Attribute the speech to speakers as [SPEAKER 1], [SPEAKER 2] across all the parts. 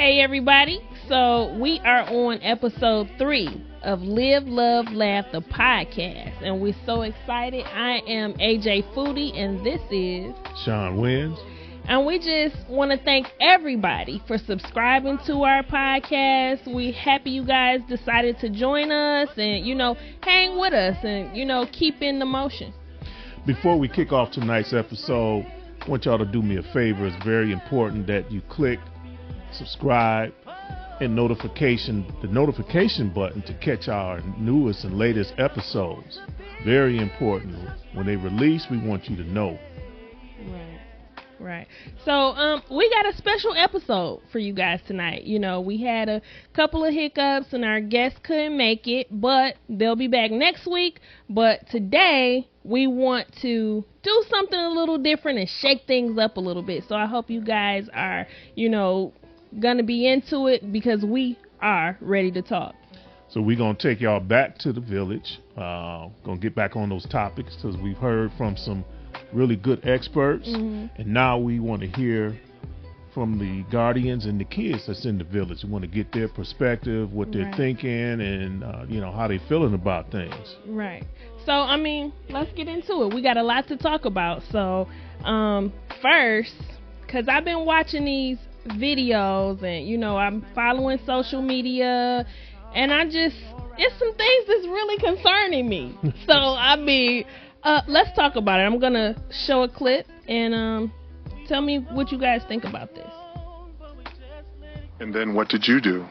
[SPEAKER 1] Hey everybody, so we are on episode 3 of Live, Love, Laugh, the podcast, and we're so excited. I am AJ Foodie, and this is
[SPEAKER 2] Sean Wins.
[SPEAKER 1] And we just want to thank everybody for subscribing to our podcast. We happy you guys decided to join us and, hang with us and, keep in the motion.
[SPEAKER 2] Before we kick off tonight's episode, I want y'all to do me a favor. It's very important that you click subscribe and the notification button to catch our newest and latest episodes. Very important. When they release, we want you to know.
[SPEAKER 1] Right. So we got a special episode for you guys tonight. We had a couple of hiccups and our guests couldn't make it, but they'll be back next week. But today we want to do something a little different and shake things up a little bit. So I hope you guys are, gonna be into it because we are ready to talk.
[SPEAKER 2] So we're gonna take y'all back to the village. Gonna get back on those topics because we've heard from some really good experts, and now we want to hear from the guardians and the kids that's in the village. We want to get their perspective, what they're thinking, and how they feeling about things. Right.
[SPEAKER 1] So let's get into it. We got a lot to talk about. So first, because I've been watching these videos and I'm following social media, and it's some things that's really concerning me. So let's talk about it. I'm gonna show a clip and tell me what you guys think about this.
[SPEAKER 3] And then what did you do?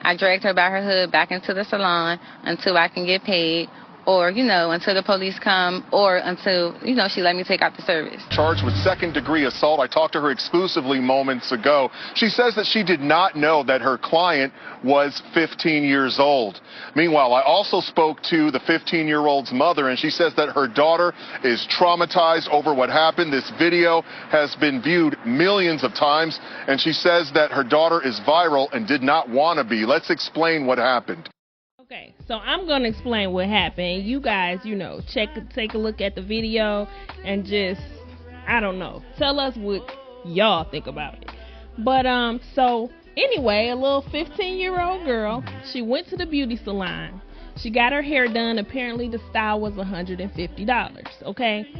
[SPEAKER 4] I dragged her by her hood back into the salon until I can get paid, or, until the police come, or until, she let me take out the service.
[SPEAKER 3] Charged with second-degree assault. I talked to her exclusively moments ago. She says that she did not know that her client was 15 years old. Meanwhile, I also spoke to the 15-year-old's mother, and she says that her daughter is traumatized over what happened. This video has been viewed millions of times, and she says that her daughter is viral and did not want to be. Let's explain what happened.
[SPEAKER 1] Okay, so I'm going to explain what happened. You guys, take a look at the video and just, tell us what y'all think about it. But, so anyway, a little 15-year-old girl, she went to the beauty salon. She got her hair done. Apparently the style was $150, okay?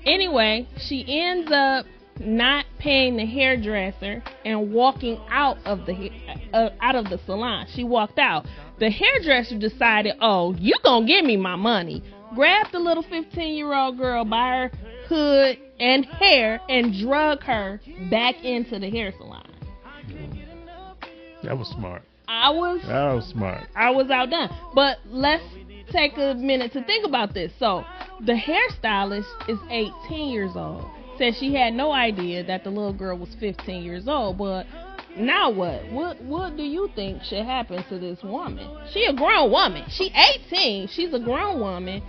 [SPEAKER 1] Anyway, she ends up not paying the hairdresser and walking out of the salon. She walked out. The hairdresser decided, you gonna give me my money. Grabbed the little 15-year-old girl by her hood and hair and drug her back into the hair salon.
[SPEAKER 2] That was smart.
[SPEAKER 1] That was smart. I was outdone. But let's take a minute to think about this. So the hairstylist is 18 years old. Said she had no idea that the little girl was 15 years old, but now what? What do you think should happen to this woman? She a grown woman. She 18. She's a grown woman.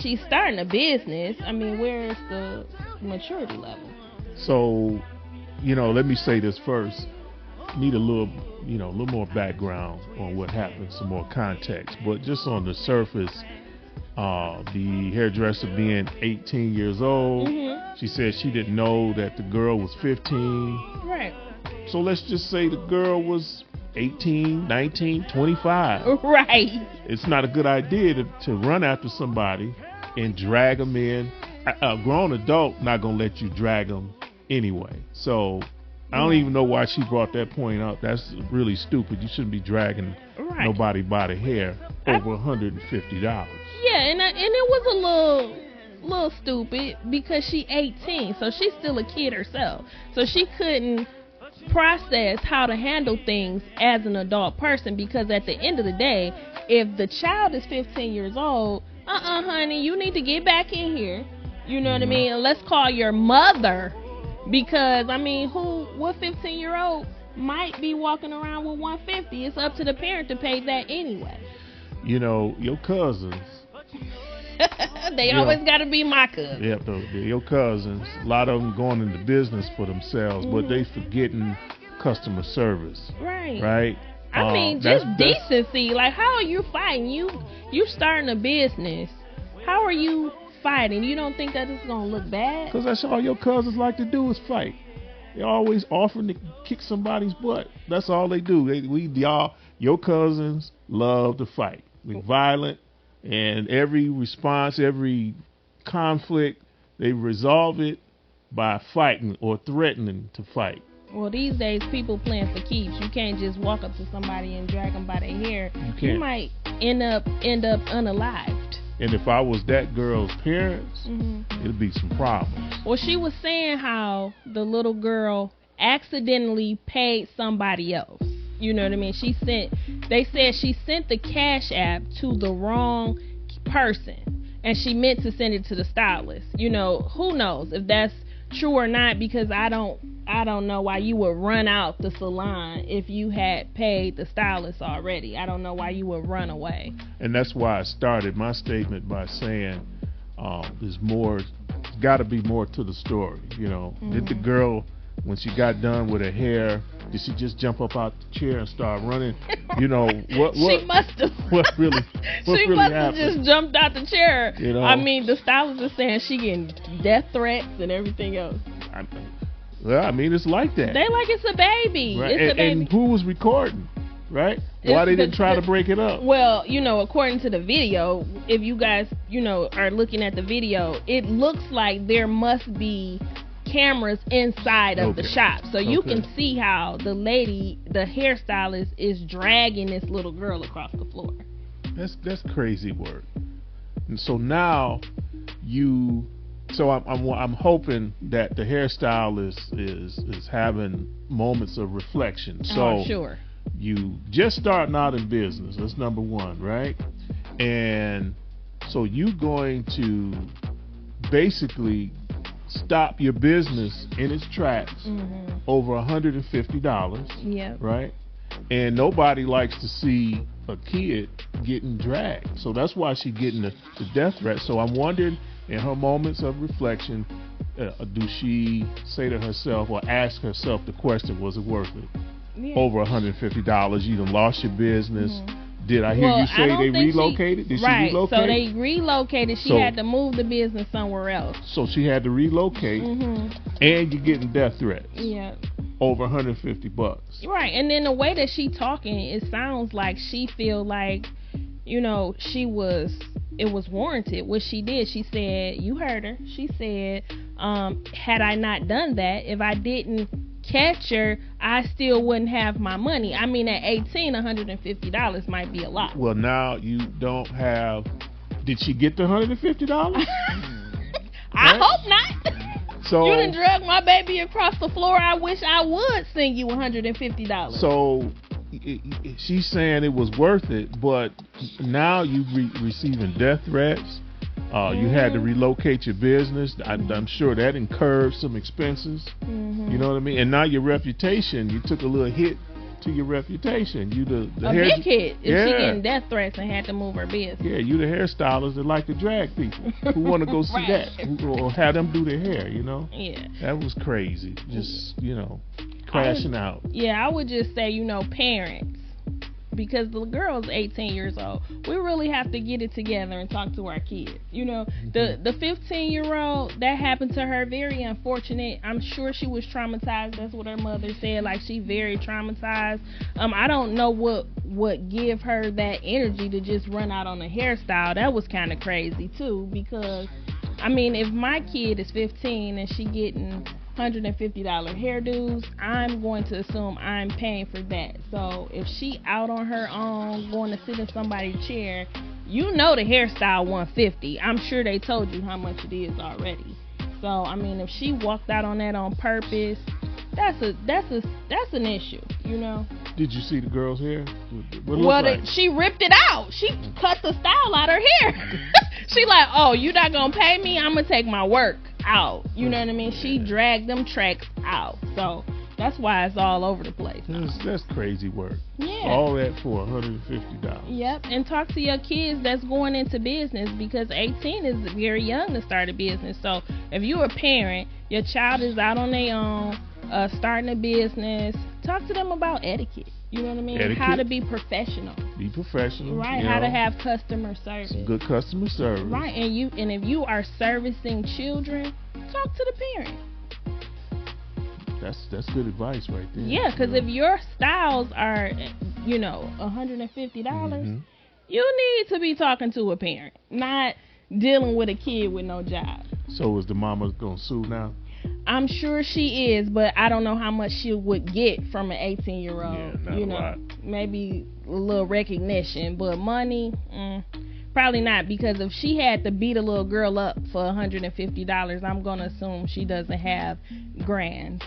[SPEAKER 1] She's starting a business. Where's the maturity level?
[SPEAKER 2] So, let me say this first. Need a little more background on what happened, some more context. But just on the surface, the hairdresser being 18 years old, she said she didn't know that the girl was 15.
[SPEAKER 1] Right.
[SPEAKER 2] So let's just say the girl was 18, 19, 25.
[SPEAKER 1] Right.
[SPEAKER 2] It's not a good idea to run after somebody and drag them in. A grown adult not going to let you drag them anyway. So I don't even know why she brought that point up. That's really stupid. You shouldn't be dragging nobody by the hair over $150.
[SPEAKER 1] Yeah, and it was a little stupid because she 18, so she's still a kid herself. So she couldn't process how to handle things as an adult person, because at the end of the day, if the child is 15 years old, honey, you need to get back in here. You know what I mean? And let's call your mother, because what 15-year-old might be walking around with 150? It's up to the parent to pay that anyway.
[SPEAKER 2] Your cousins.
[SPEAKER 1] They always got to be my cousins.
[SPEAKER 2] Yep, your cousins. A lot of them going into business for themselves, but they forgetting customer service.
[SPEAKER 1] Right. Just decency. Like, how are you fighting? You starting a business. How are you fighting? You don't think that it's gonna look bad?
[SPEAKER 2] Because that's all your cousins like to do is fight. They're always offering to kick somebody's butt. That's all they do. Your cousins love to fight. They're violent, and every response, every conflict, they resolve it by fighting or threatening to fight.
[SPEAKER 1] Well, these days people playing for keeps. You can't just walk up to somebody and drag them by their hair. You might end up unalived.
[SPEAKER 2] And if I was that girl's parents, it'd be some problems.
[SPEAKER 1] Well, she was saying how the little girl accidentally paid somebody else. You know what I mean? They said she sent the Cash App to the wrong person, and she meant to send it to the stylist. You know, who knows if that's true or not, because I don't know why you would run out the salon if you had paid the stylist already. I don't know why you would run away.
[SPEAKER 2] And that's why I started my statement by saying there's more, got to be more to the story. You know, did the girl, when she got done with her hair, did she just jump up out the chair and start running? You know, what
[SPEAKER 1] she must have.
[SPEAKER 2] What really
[SPEAKER 1] must have
[SPEAKER 2] happened?
[SPEAKER 1] Just jumped out the chair.
[SPEAKER 2] You know?
[SPEAKER 1] I mean, the stylist is saying she getting death threats and everything else.
[SPEAKER 2] I mean, it's like that.
[SPEAKER 1] They like it's a baby.
[SPEAKER 2] Right?
[SPEAKER 1] It's a baby.
[SPEAKER 2] And who was recording, right? Why they didn't try to break it up?
[SPEAKER 1] Well, you know, according to the video, if you guys, you know, are looking at the video, it looks like there must be cameras inside of the shop, so you can see how the lady, the hairstylist, is dragging this little girl across the floor.
[SPEAKER 2] That's crazy work. And so now I'm hoping that the hairstylist is having moments of reflection. So
[SPEAKER 1] sure.
[SPEAKER 2] You just starting out in business. That's number one, right? And so you going to basically stop your business in its tracks over $150.
[SPEAKER 1] Yeah.
[SPEAKER 2] Right? And nobody likes to see a kid getting dragged. So that's why she's getting the death threat. So I'm wondering, in her moments of reflection, do she say to herself or ask herself the question, was it worth it?
[SPEAKER 1] Yeah.
[SPEAKER 2] Over $150, you done lost your business. Did I hear you say they relocated? Did she relocate?
[SPEAKER 1] So they relocated. She had to move the business somewhere else.
[SPEAKER 2] So she had to relocate, and you're getting death threats.
[SPEAKER 1] Yeah.
[SPEAKER 2] Over $150.
[SPEAKER 1] Right, and then the way that she talking, it sounds like she feel like, you know, it was warranted what she did. She said, you heard her. She said, had I not done that, if I didn't catch her, I still wouldn't have my money. I mean, at 18, $150 might be a lot.
[SPEAKER 2] Well, now you don't have. Did she get the $150?
[SPEAKER 1] I hope not.
[SPEAKER 2] So
[SPEAKER 1] you done drug my baby across the floor. I wish I would send you $150.
[SPEAKER 2] So she's saying it was worth it, but now you receiving death threats. You had to relocate your business. I'm sure that incurred some expenses. You know what I mean? And now your reputation, you took a little hit to your reputation. You the
[SPEAKER 1] big hit. If she getting death threats and had to move her business.
[SPEAKER 2] Yeah, you the hairstylist that like to drag people who want to go see that or have them do their hair. You know?
[SPEAKER 1] Yeah.
[SPEAKER 2] That was crazy. Just crashing out.
[SPEAKER 1] Yeah, I would just say, parents, because the girl's 18 years old, we really have to get it together and talk to our kids. The 15-year-old, that happened to her, very unfortunate. I'm sure she was traumatized. That's what her mother said, like she very traumatized. I don't know what give her that energy to just run out on a hairstyle. That was kind of crazy too, because I mean, if my kid is 15 and she getting $150 hairdos, I'm going to assume I'm paying for that. So if she out on her own going to sit in somebody's chair, the hairstyle $150. I'm sure they told you how much it is already. So I mean, if she walked out on that on purpose, that's an issue.
[SPEAKER 2] Did you see the girl's hair?
[SPEAKER 1] She ripped it out. She cut the style out her hair. She like, oh, you not gonna pay me? I'm gonna take my work out. You know what I mean? She dragged them tracks out. So that's why it's all over the place.
[SPEAKER 2] That's crazy work.
[SPEAKER 1] Yeah.
[SPEAKER 2] All that for $150.
[SPEAKER 1] Yep. And talk to your kids that's going into business, because 18 is very young to start a business. So if you're a parent, your child is out on their own, starting a business, talk to them about etiquette. You know what I mean?
[SPEAKER 2] Etiquette.
[SPEAKER 1] How to be professional.
[SPEAKER 2] Be professional.
[SPEAKER 1] Right. How to have customer service.
[SPEAKER 2] Some good customer service.
[SPEAKER 1] Right. And if you are servicing children, talk to the parent.
[SPEAKER 2] That's good advice right there.
[SPEAKER 1] Yeah, because if your styles are, $150, you need to be talking to a parent, not dealing with a kid with no job.
[SPEAKER 2] So is the mama gonna sue now?
[SPEAKER 1] I'm sure she is, but I don't know how much she would get from an 18-year-old.
[SPEAKER 2] Yeah, not a lot.
[SPEAKER 1] Maybe a little recognition, but money, probably not. Because if she had to beat a little girl up for $150, I'm gonna assume she doesn't have grands.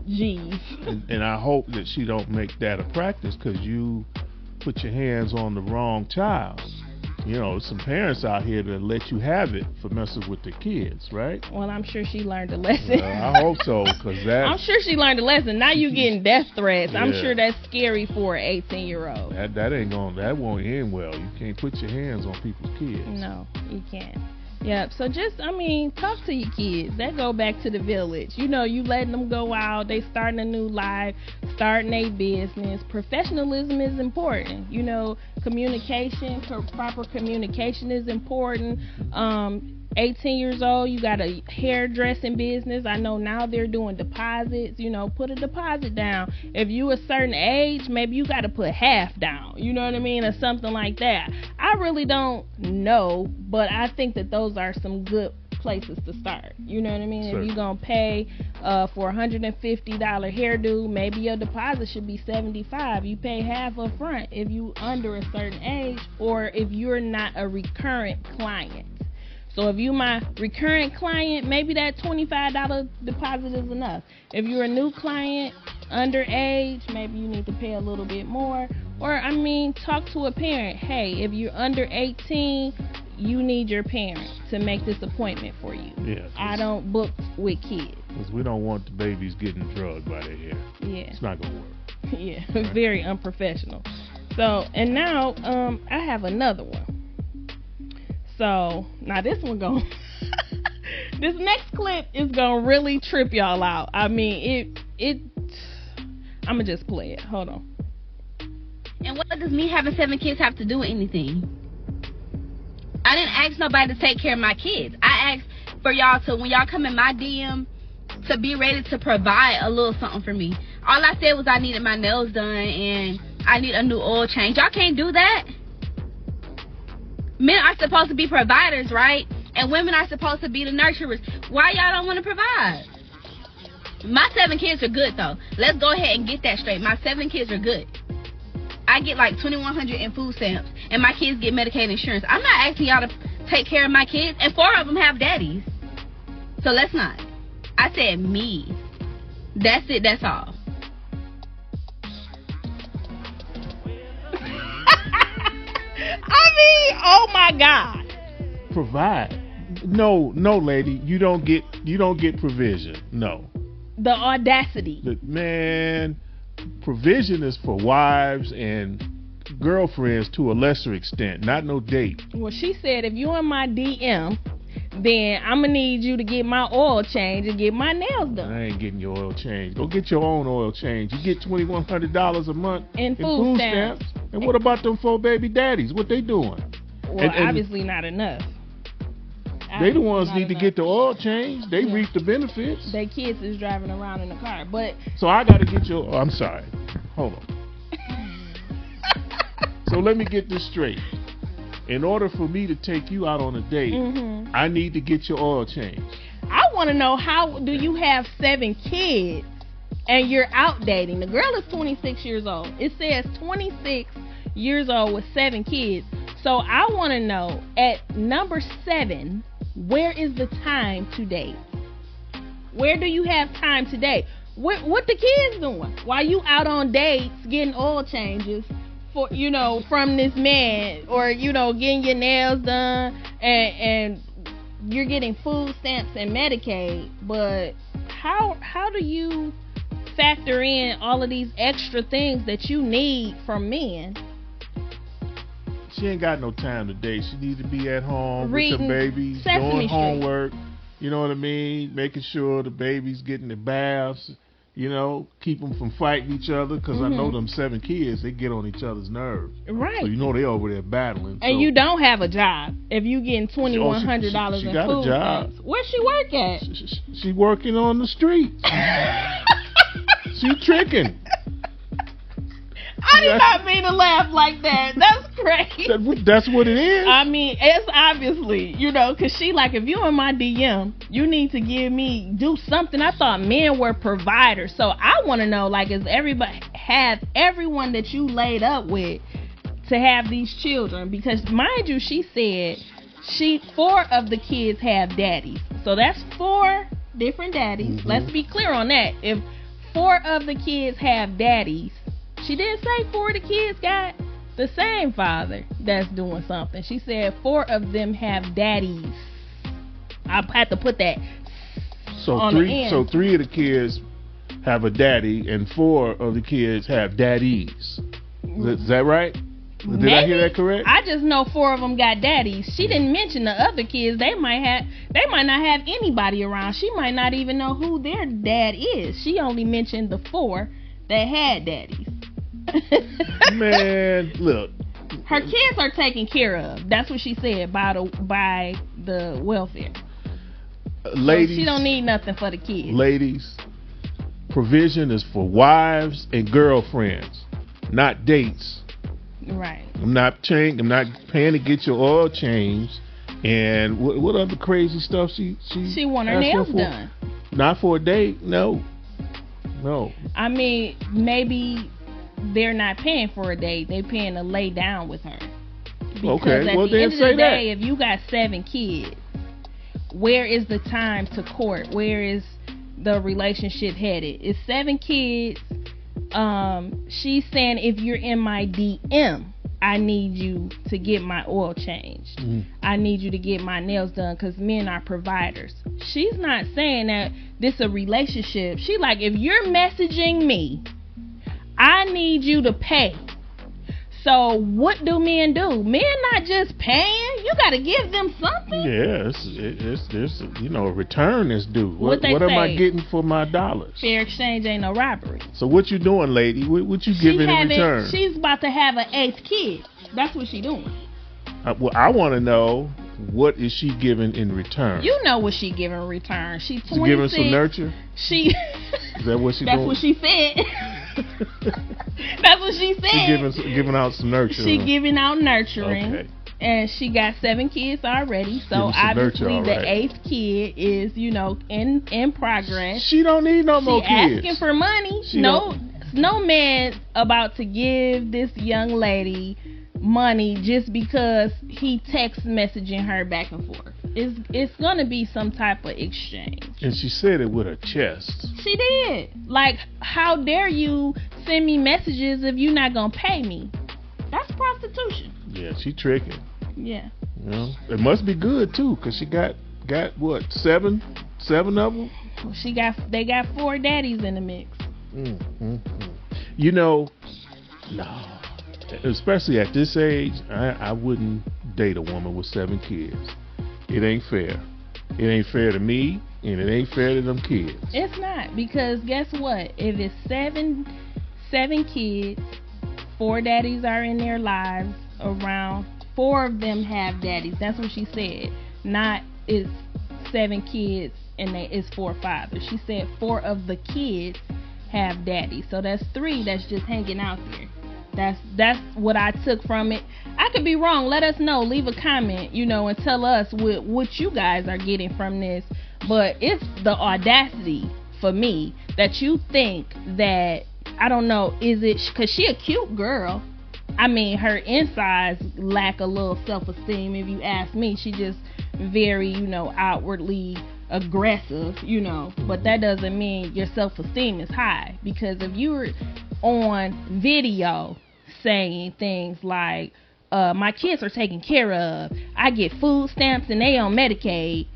[SPEAKER 1] G's.
[SPEAKER 2] And I hope that she don't make that a practice, because you put your hands on the wrong child. Some parents out here that let you have it for messing with their kids, right?
[SPEAKER 1] Well, I'm sure she learned a lesson.
[SPEAKER 2] I hope so, because
[SPEAKER 1] I'm sure she learned a lesson. Now you getting death threats. Yeah. I'm sure that's scary for an 18-year-old.
[SPEAKER 2] That won't end well. You can't put your hands on people's kids.
[SPEAKER 1] No, you can't. Yeah, so talk to your kids. That go back to the village. You letting them go out. They starting a new life, starting a business. Professionalism is important. Communication, proper communication is important. 18 years old, you got a hairdressing business. I know now they're doing deposits. Put a deposit down. If you a certain age, maybe you got to put half down. You know what I mean? Or something like that. I really don't know, but I think that those are some good places to start. You know what I mean? Sure. If you're going to pay for $150 hairdo, maybe your deposit should be $75. You pay half up front if you under a certain age, or if you're not a recurrent client. So if you my recurrent client, maybe that $25 deposit is enough. If you're a new client, underage, maybe you need to pay a little bit more. Or, talk to a parent. Hey, if you're under 18, you need your parent to make this appointment for you.
[SPEAKER 2] Yeah,
[SPEAKER 1] I don't book with kids.
[SPEAKER 2] Because we don't want the babies getting drugged by their hair.
[SPEAKER 1] Yeah.
[SPEAKER 2] It's not going to work.
[SPEAKER 1] Yeah, right. Very unprofessional. So, and now I have another one. So, now this one this next clip is going to really trip y'all out. I'm going to just play it. Hold on.
[SPEAKER 5] And what does me having 7 kids have to do with anything? I didn't ask nobody to take care of my kids. I asked for y'all to, when y'all come in my DM, to be ready to provide a little something for me. All I said was I needed my nails done and I need a new oil change. Y'all can't do that. Men are supposed to be providers, right? And women are supposed to be the nurturers. Why y'all don't want to provide? My 7 kids are good, though. Let's go ahead and get that straight. My 7 kids are good. I get like $2,100 in food stamps, and my kids get Medicaid insurance. I'm not asking y'all to take care of my kids, and 4 of them have daddies. So let's not. I said me. That's it. That's all.
[SPEAKER 1] Oh my God.
[SPEAKER 2] Provide. No, lady. You don't get provision. No.
[SPEAKER 1] The audacity.
[SPEAKER 2] Man, provision is for wives and girlfriends to a lesser extent, not no date.
[SPEAKER 1] Well, she said if you in my DM, then I'm gonna need you to get my oil change and get my nails done.
[SPEAKER 2] I ain't getting your oil change. Go get your own oil change. You get $2,100 a month
[SPEAKER 1] in food stamps.
[SPEAKER 2] And what about them 4 baby daddies? What they doing?
[SPEAKER 1] Well, obviously not enough.
[SPEAKER 2] They the ones need to get the oil change. They reap the benefits.
[SPEAKER 1] Their kids is driving around in the car, but
[SPEAKER 2] so I got to get your. Oh, I'm sorry. Hold on. So let me get this straight. In order for me to take you out on a date, I need to get your oil change.
[SPEAKER 1] I want to know, how do you have 7 kids and you're out dating? The girl is 26 years old. It says 26 years old with 7 kids. So I want to know, at number 7, where is the time to date? Where do you have time to date? What the kids doing while you out on dates getting oil changes for, from this man, or getting your nails done, and you're getting food stamps and Medicaid? But how do you factor in all of these extra things that you need from men?
[SPEAKER 2] She ain't got no time to date. She needs to be at home
[SPEAKER 1] reading
[SPEAKER 2] with the babies, doing homework. You know what I mean? Making sure the baby's getting the baths. Keep them from fighting each other, because I know them 7 kids, they get on each other's nerves.
[SPEAKER 1] Right.
[SPEAKER 2] So they over there battling.
[SPEAKER 1] And you don't have a job if you getting $2,100
[SPEAKER 2] she
[SPEAKER 1] in
[SPEAKER 2] got
[SPEAKER 1] food
[SPEAKER 2] a job.
[SPEAKER 1] stamps. Where she work at?
[SPEAKER 2] She working on the streets. She tricking.
[SPEAKER 1] I did not mean to laugh like that. That's crazy.
[SPEAKER 2] That's what it is.
[SPEAKER 1] I mean, it's obviously, because she like, if you in my DM, you need to do something. I thought men were providers. So I want to know, like, is everyone that you laid up with to have these children? Because mind you, she said 4 of the kids have daddies. So that's 4 different daddies. Mm-hmm. Let's be clear on that. If 4 of the kids have daddies, she didn't say 4 of the kids got the same father that's doing something. She said 4 of them have daddies. I had to put that on the end.
[SPEAKER 2] So 3 of the kids have a daddy and 4 of the kids have daddies. Is that right? Did I hear that correct?
[SPEAKER 1] I just know 4 of them got daddies. She didn't mention the other kids. They might not have anybody around. She might not even know who their dad is. She only mentioned the 4 that had daddies.
[SPEAKER 2] Man, look.
[SPEAKER 1] Her kids are taken care of. That's what she said by the welfare.
[SPEAKER 2] Ladies,
[SPEAKER 1] so she don't need nothing for the kids.
[SPEAKER 2] Ladies, provision is for wives and girlfriends, not dates.
[SPEAKER 1] Right.
[SPEAKER 2] I'm not paying to get your oil changed. And what other crazy stuff she
[SPEAKER 1] want her nails done.
[SPEAKER 2] Not for a date. No.
[SPEAKER 1] I mean, maybe they're not paying for a date. They're paying to lay down with her. Because
[SPEAKER 2] okay. Well,
[SPEAKER 1] at the end of the day,
[SPEAKER 2] that.
[SPEAKER 1] if you got 7 kids, where is the time to court? Where is the relationship headed? It's 7 kids. She's saying if you're in my DM, I need you to get my oil changed. Mm-hmm. I need you to get my nails done because men are providers. She's not saying that this is a relationship. She like, if you're messaging me, I need you to pay. So what do men do? Men not just paying. You got to give them something.
[SPEAKER 2] Yeah, there's a return is due. What
[SPEAKER 1] am
[SPEAKER 2] I getting for my dollars?
[SPEAKER 1] Fair exchange ain't no robbery.
[SPEAKER 2] So what you doing, lady? What you giving in return?
[SPEAKER 1] She's about to have an 8th kid. That's what she doing.
[SPEAKER 2] Well, I want to know, what is she giving in return?
[SPEAKER 1] You know what she giving in return. She's 26.
[SPEAKER 2] She giving some nurture? Is that what she doing?
[SPEAKER 1] That's what she said. That's what she said.
[SPEAKER 2] She giving out some nurture.
[SPEAKER 1] She giving out nurturing.
[SPEAKER 2] Okay.
[SPEAKER 1] And she got 7 kids already. So obviously the 8th kid is, in progress.
[SPEAKER 2] She don't need no more kids.
[SPEAKER 1] She asking for money. No man about to give this young lady money just because he text messaging her back and forth. It's gonna be some type of exchange.
[SPEAKER 2] And she said it with her chest.
[SPEAKER 1] She did. Like, how dare you send me messages if you're not gonna pay me? That's prostitution.
[SPEAKER 2] Yeah, she tricking.
[SPEAKER 1] Yeah.
[SPEAKER 2] It must be good too, cause she got what, 7 of them.
[SPEAKER 1] They got 4 daddies in the mix.
[SPEAKER 2] No. Especially at this age, I wouldn't date a woman with 7 kids. It ain't fair. It ain't fair to me, and it ain't fair to them kids.
[SPEAKER 1] It's not, because guess what? If it's 7 kids, 4 daddies are in their lives around. 4 of them have daddies. That's what she said. Not it's 7 kids and it's 4 fathers. She said 4 of the kids have daddies. So that's 3 that's just hanging out there. That's what I took from it. I could be wrong. Let us know. Leave a comment, and tell us what you guys are getting from this. But it's the audacity for me that you think that, I don't know, is it because she a cute girl? I mean, her insides lack a little self-esteem, if you ask me. She just very, outwardly aggressive, but that doesn't mean your self-esteem is high. Because if you're on video saying things like, my kids are taken care of, I get food stamps and they on Medicaid,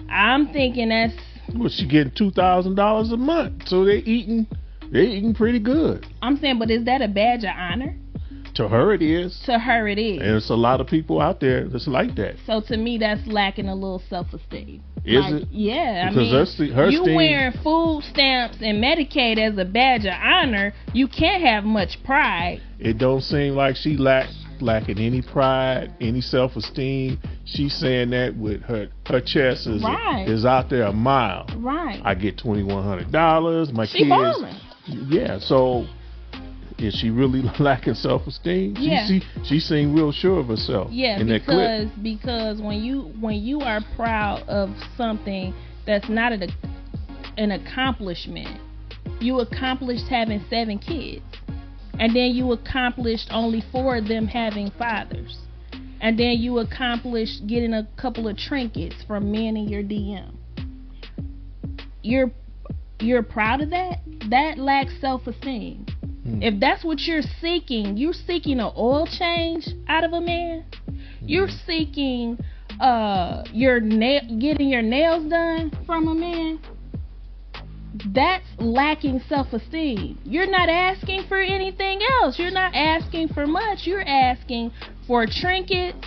[SPEAKER 1] I'm thinking that's...
[SPEAKER 2] Well, she getting $2,000 a month, so they're eating pretty good.
[SPEAKER 1] I'm saying, but is that a badge of honor?
[SPEAKER 2] To her it is.
[SPEAKER 1] To her it is.
[SPEAKER 2] And there's a lot of people out there that's like that.
[SPEAKER 1] So to me, that's lacking a little self-esteem.
[SPEAKER 2] Is it?
[SPEAKER 1] Yeah,
[SPEAKER 2] because
[SPEAKER 1] you wearing food stamps and Medicaid as a badge of honor, you can't have much pride.
[SPEAKER 2] It don't seem like she lacking any pride, any self-esteem. She's saying that with her chest is out there a mile.
[SPEAKER 1] Right.
[SPEAKER 2] I get $2,100. My
[SPEAKER 1] she
[SPEAKER 2] kids.
[SPEAKER 1] Ballin'.
[SPEAKER 2] Yeah. So, is she really lacking self-esteem?
[SPEAKER 1] Yeah.
[SPEAKER 2] She seemed real sure of herself.
[SPEAKER 1] Yeah,
[SPEAKER 2] in that clip.
[SPEAKER 1] because when you are proud of something that's not an accomplishment, you accomplished having 7 kids, and then you accomplished only 4 of them having fathers, and then you accomplished getting a couple of trinkets from men in your DM. You're proud of that? That lacks self-esteem. If that's what you're seeking an oil change out of a man. You're seeking getting your nails done from a man. That's lacking self-esteem. You're not asking for anything else. You're not asking for much. You're asking for trinkets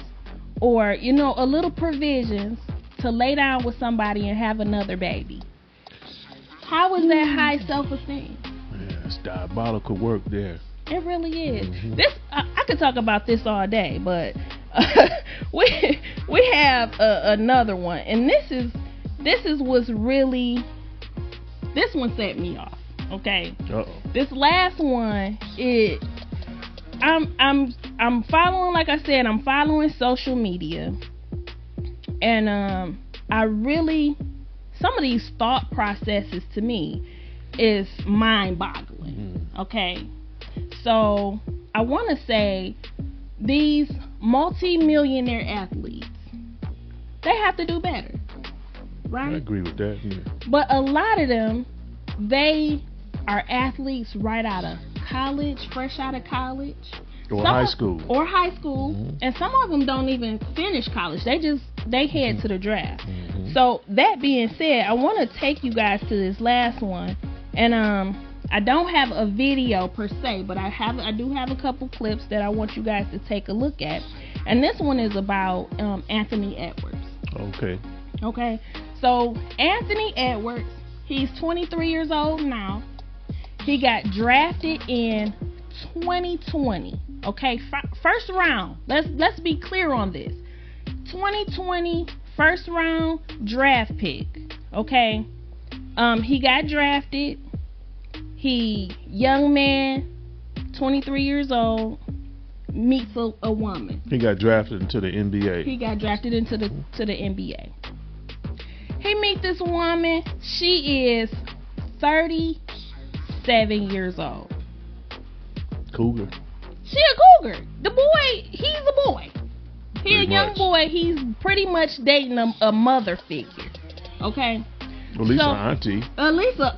[SPEAKER 1] or, a little provisions to lay down with somebody and have another baby. How is that high self-esteem?
[SPEAKER 2] Yeah, it's diabolical work there.
[SPEAKER 1] It really is. This I could talk about this all day, but we have another one, and this is what's really, this one set me off. Okay.
[SPEAKER 2] Uh-oh.
[SPEAKER 1] This last one, I'm following, like I said, I'm following social media, and I really, some of these thought processes to me is mind-boggling. Okay, so I want to say these multi-millionaire athletes, they have to do better, right?
[SPEAKER 2] I agree with that. Yeah.
[SPEAKER 1] But a lot of them, they are athletes right out of college, fresh out of college,
[SPEAKER 2] or high school,
[SPEAKER 1] and some of them don't even finish college. They head to the draft. So that being said, I want to take you guys to this last one, and I don't have a video per se, but I do have a couple clips that I want you guys to take a look at, and this one is about Anthony Edwards. Okay. So Anthony Edwards, he's 23 years old now. He got drafted in 2020. Okay, first round. Let's be clear on this. 2020 first round draft pick. Okay. He got drafted. He, young man, 23 years old, meets a woman.
[SPEAKER 2] He got drafted into the NBA.
[SPEAKER 1] To the NBA. He meets this woman. She is 37 years old.
[SPEAKER 2] Cougar.
[SPEAKER 1] She a cougar. The boy, he's a boy. He a young boy. He's pretty much dating a mother figure. Okay.
[SPEAKER 2] At least an auntie.
[SPEAKER 1] At least a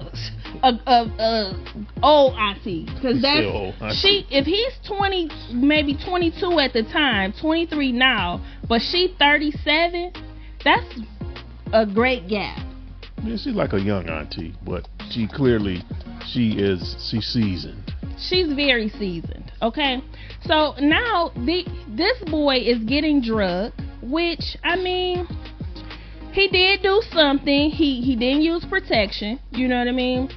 [SPEAKER 1] old auntie, because that's she. If he's 20, maybe 22 at the time, 23 now, but she 37. That's a great gap.
[SPEAKER 2] Yeah, she's like a young auntie, but she's seasoned.
[SPEAKER 1] She's very seasoned. Okay, so now this boy is getting drugged, which, I mean, he did do something. He didn't use protection. You know what I mean?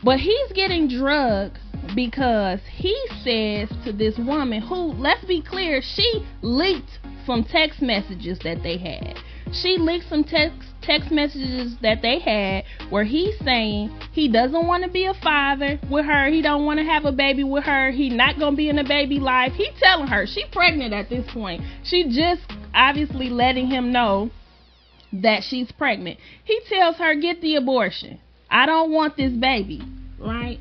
[SPEAKER 1] But he's getting drugged because he says to this woman who, let's be clear, she leaked some text messages that they had. She leaked some text messages that they had where he's saying he doesn't want to be a father with her. He don't want to have a baby with her. He not going to be in a baby life. He telling her she pregnant at this point. She just obviously letting him know that she's pregnant. He tells her, get the abortion. I don't want this baby, right?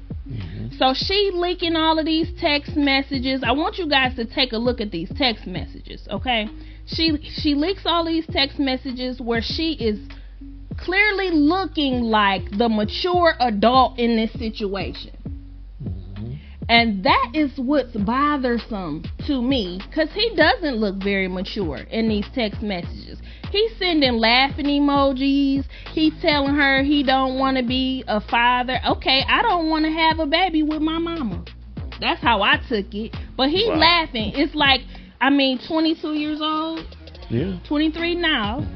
[SPEAKER 1] So she leaking all of these text messages. I want you guys to take a look at these text messages, okay? She leaks all these text messages where she is clearly looking like the mature adult in this situation. And that is what's bothersome to me, because he doesn't look very mature in these text messages. He's sending laughing emojis. He's telling her he don't want to be a father. Okay, I don't want to have a baby with my mama. That's how I took it. But he's laughing. It's like, 22 years old.
[SPEAKER 2] Yeah.
[SPEAKER 1] 23 now.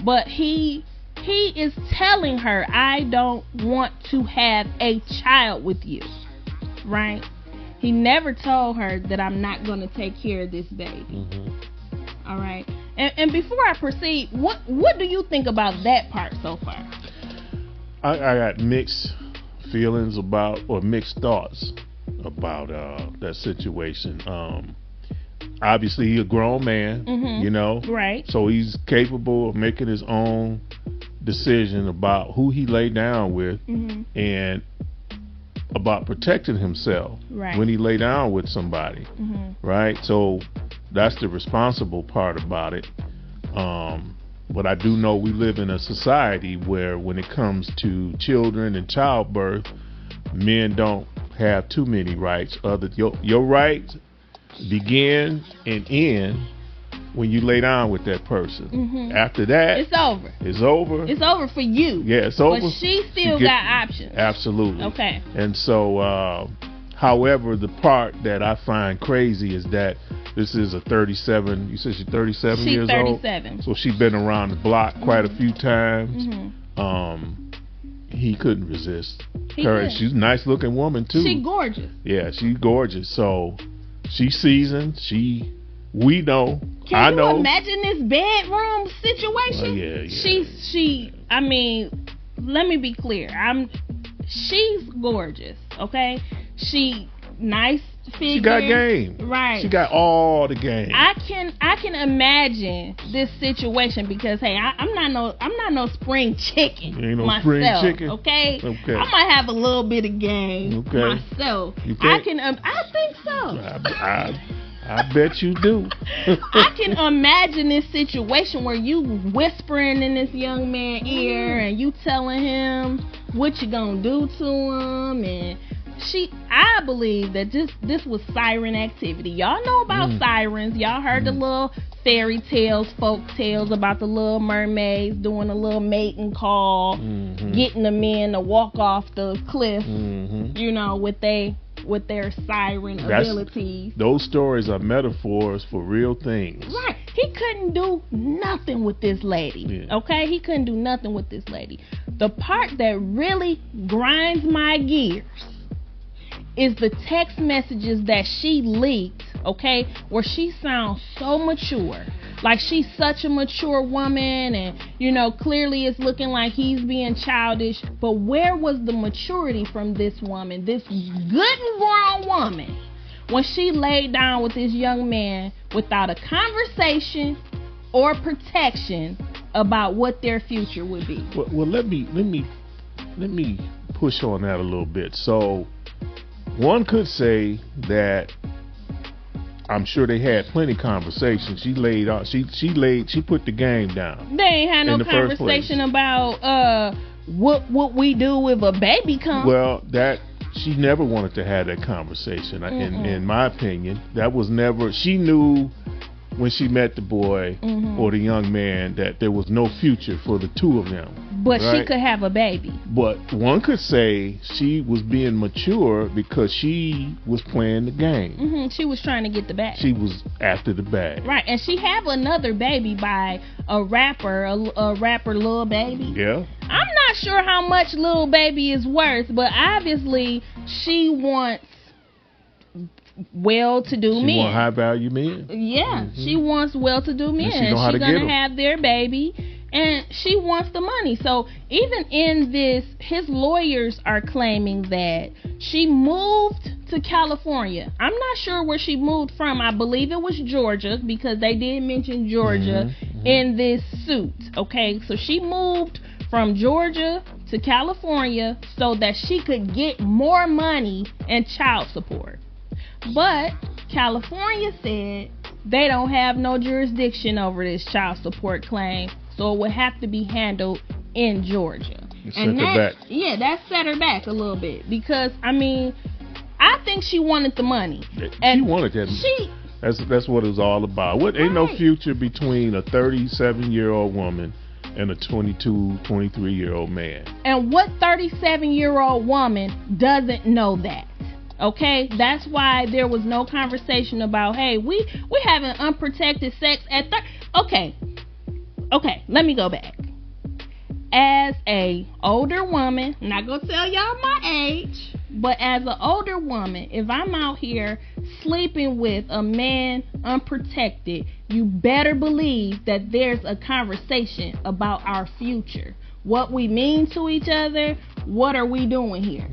[SPEAKER 1] But he is telling her, I don't want to have a child with you. Right? He never told her that I'm not going to take care of this baby. All right. And before I proceed, what do you think about that part so far?
[SPEAKER 2] I got mixed feelings about, or mixed thoughts about that situation. Obviously, he's a grown man, you know,
[SPEAKER 1] right?
[SPEAKER 2] So he's capable of making his own decision about who he lay down with, and about protecting himself when he lay down with somebody, right? So that's the responsible part about it. But I do know we live in a society where when it comes to children and childbirth, men don't have too many rights. Your rights begin and end when you lay down with that person. After that,
[SPEAKER 1] it's over.
[SPEAKER 2] It's over.
[SPEAKER 1] It's over for you.
[SPEAKER 2] Yeah, it's over.
[SPEAKER 1] But she still got options.
[SPEAKER 2] Absolutely.
[SPEAKER 1] Okay.
[SPEAKER 2] And so, however, the part that I find crazy is that this is a 37. You said she's 37 years old.
[SPEAKER 1] She's 37.
[SPEAKER 2] So she's been around the block quite a few times. He couldn't resist her. She's a nice looking woman too.
[SPEAKER 1] She's gorgeous.
[SPEAKER 2] Yeah, she's gorgeous. So she's seasoned. We know.
[SPEAKER 1] Can you imagine this bedroom situation?
[SPEAKER 2] Yeah.
[SPEAKER 1] I mean, let me be clear. She's gorgeous, okay? She nice figure.
[SPEAKER 2] She got game.
[SPEAKER 1] Right.
[SPEAKER 2] She got all the game.
[SPEAKER 1] I can imagine this situation because hey, I'm not no spring chicken.
[SPEAKER 2] You ain't no
[SPEAKER 1] myself,
[SPEAKER 2] spring chicken.
[SPEAKER 1] Okay. I might have a little bit of game myself.
[SPEAKER 2] You think?
[SPEAKER 1] I think so.
[SPEAKER 2] I bet you do.
[SPEAKER 1] I can imagine this situation where you whispering in this young man's ear and you telling him what you gonna do to him, and I believe that this was siren activity. Y'all know about sirens. Y'all heard the little fairy tales, folk tales about the little mermaids doing a little mating call, getting the men to walk off the cliff, you know, with their siren abilities.
[SPEAKER 2] Those stories are metaphors for real things.
[SPEAKER 1] Right. He couldn't do nothing with this lady. Yeah. Okay? He couldn't do nothing with this lady. The part that really grinds my gears is the text messages that she leaked, okay, where she sounds so mature. Like she's such a mature woman, and, you know, clearly it's looking like he's being childish. But where was the maturity from this woman, this good and grown woman, when she laid down with this young man without a conversation or protection about what their future would be?
[SPEAKER 2] Well, let me push on that a little bit. So one could say that I'm sure they had plenty of conversations. She put the game down.
[SPEAKER 1] They ain't had no conversation about what we do if a baby comes.
[SPEAKER 2] Well, she never wanted to have that conversation. In my opinion, that was never. She knew when she met the boy or the young man that there was no future for the two of them.
[SPEAKER 1] But she could have a baby.
[SPEAKER 2] But one could say she was being mature because she was playing the game.
[SPEAKER 1] She was trying to get the bag.
[SPEAKER 2] She was after the bag.
[SPEAKER 1] Right, and she have another baby by a rapper, Lil Baby.
[SPEAKER 2] Yeah.
[SPEAKER 1] I'm not sure how much Lil Baby is worth, but obviously she wants well-to-do men.
[SPEAKER 2] She wants high-value men.
[SPEAKER 1] Yeah, she wants well-to-do men. She's going to have their baby. And she wants the money. So even in this, his lawyers are claiming that she moved to California. I'm not sure where she moved from. I believe it was Georgia, because they did mention Georgia in this suit. Okay, so she moved from Georgia to California so that she could get more money and child support. But California said they don't have no jurisdiction over this child support claim. So it would have to be handled in Georgia. That set her back a little bit, because I mean, I think she wanted the money.
[SPEAKER 2] She wanted that. That's what it was all about. Ain't no future between a 37-year-old woman and a 22, 23-year-old man. And
[SPEAKER 1] what 37-year-old woman doesn't know that? Okay, that's why there was no conversation about, hey, we having unprotected sex at 30. Okay, let me go back. As a older woman, I'm not gonna tell y'all my age, but as an older woman, if I'm out here sleeping with a man unprotected, you better believe that there's a conversation about our future. What we mean to each other, what are we doing here?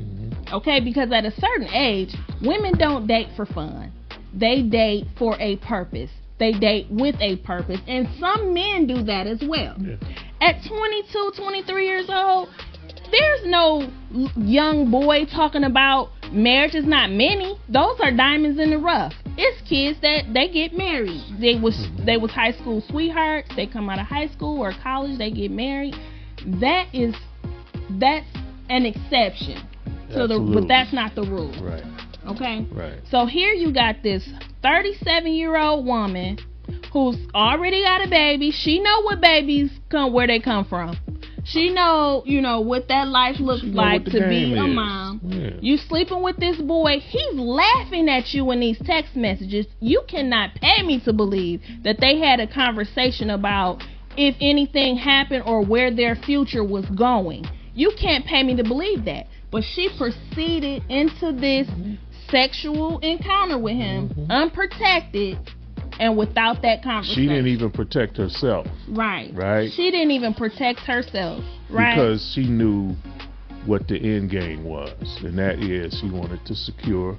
[SPEAKER 1] Okay, because at a certain age, women don't date for fun. They date for a purpose. They date with a purpose. And some men do that as well. Yeah. At 22, 23 years old, there's no young boy talking about marriage is not many. Those are diamonds in the rough. It's kids that they get married. They was high school sweethearts. They come out of high school or college, they get married. That's an exception. But that's not the rule.
[SPEAKER 2] Right.
[SPEAKER 1] Okay?
[SPEAKER 2] Right.
[SPEAKER 1] So here you got this 37-year-old woman who's already got a baby. She know what babies where they come from. She know, what that life looks like to be a mom. Yeah. You sleeping with this boy. He's laughing at you in these text messages. You cannot pay me to believe that they had a conversation about if anything happened or where their future was going. You can't pay me to believe that. But she proceeded into this sexual encounter with him, unprotected, and without that conversation.
[SPEAKER 2] She didn't even protect herself.
[SPEAKER 1] Right.
[SPEAKER 2] Right.
[SPEAKER 1] She didn't even protect herself. Right.
[SPEAKER 2] Because she knew what the end game was, and that is she wanted to secure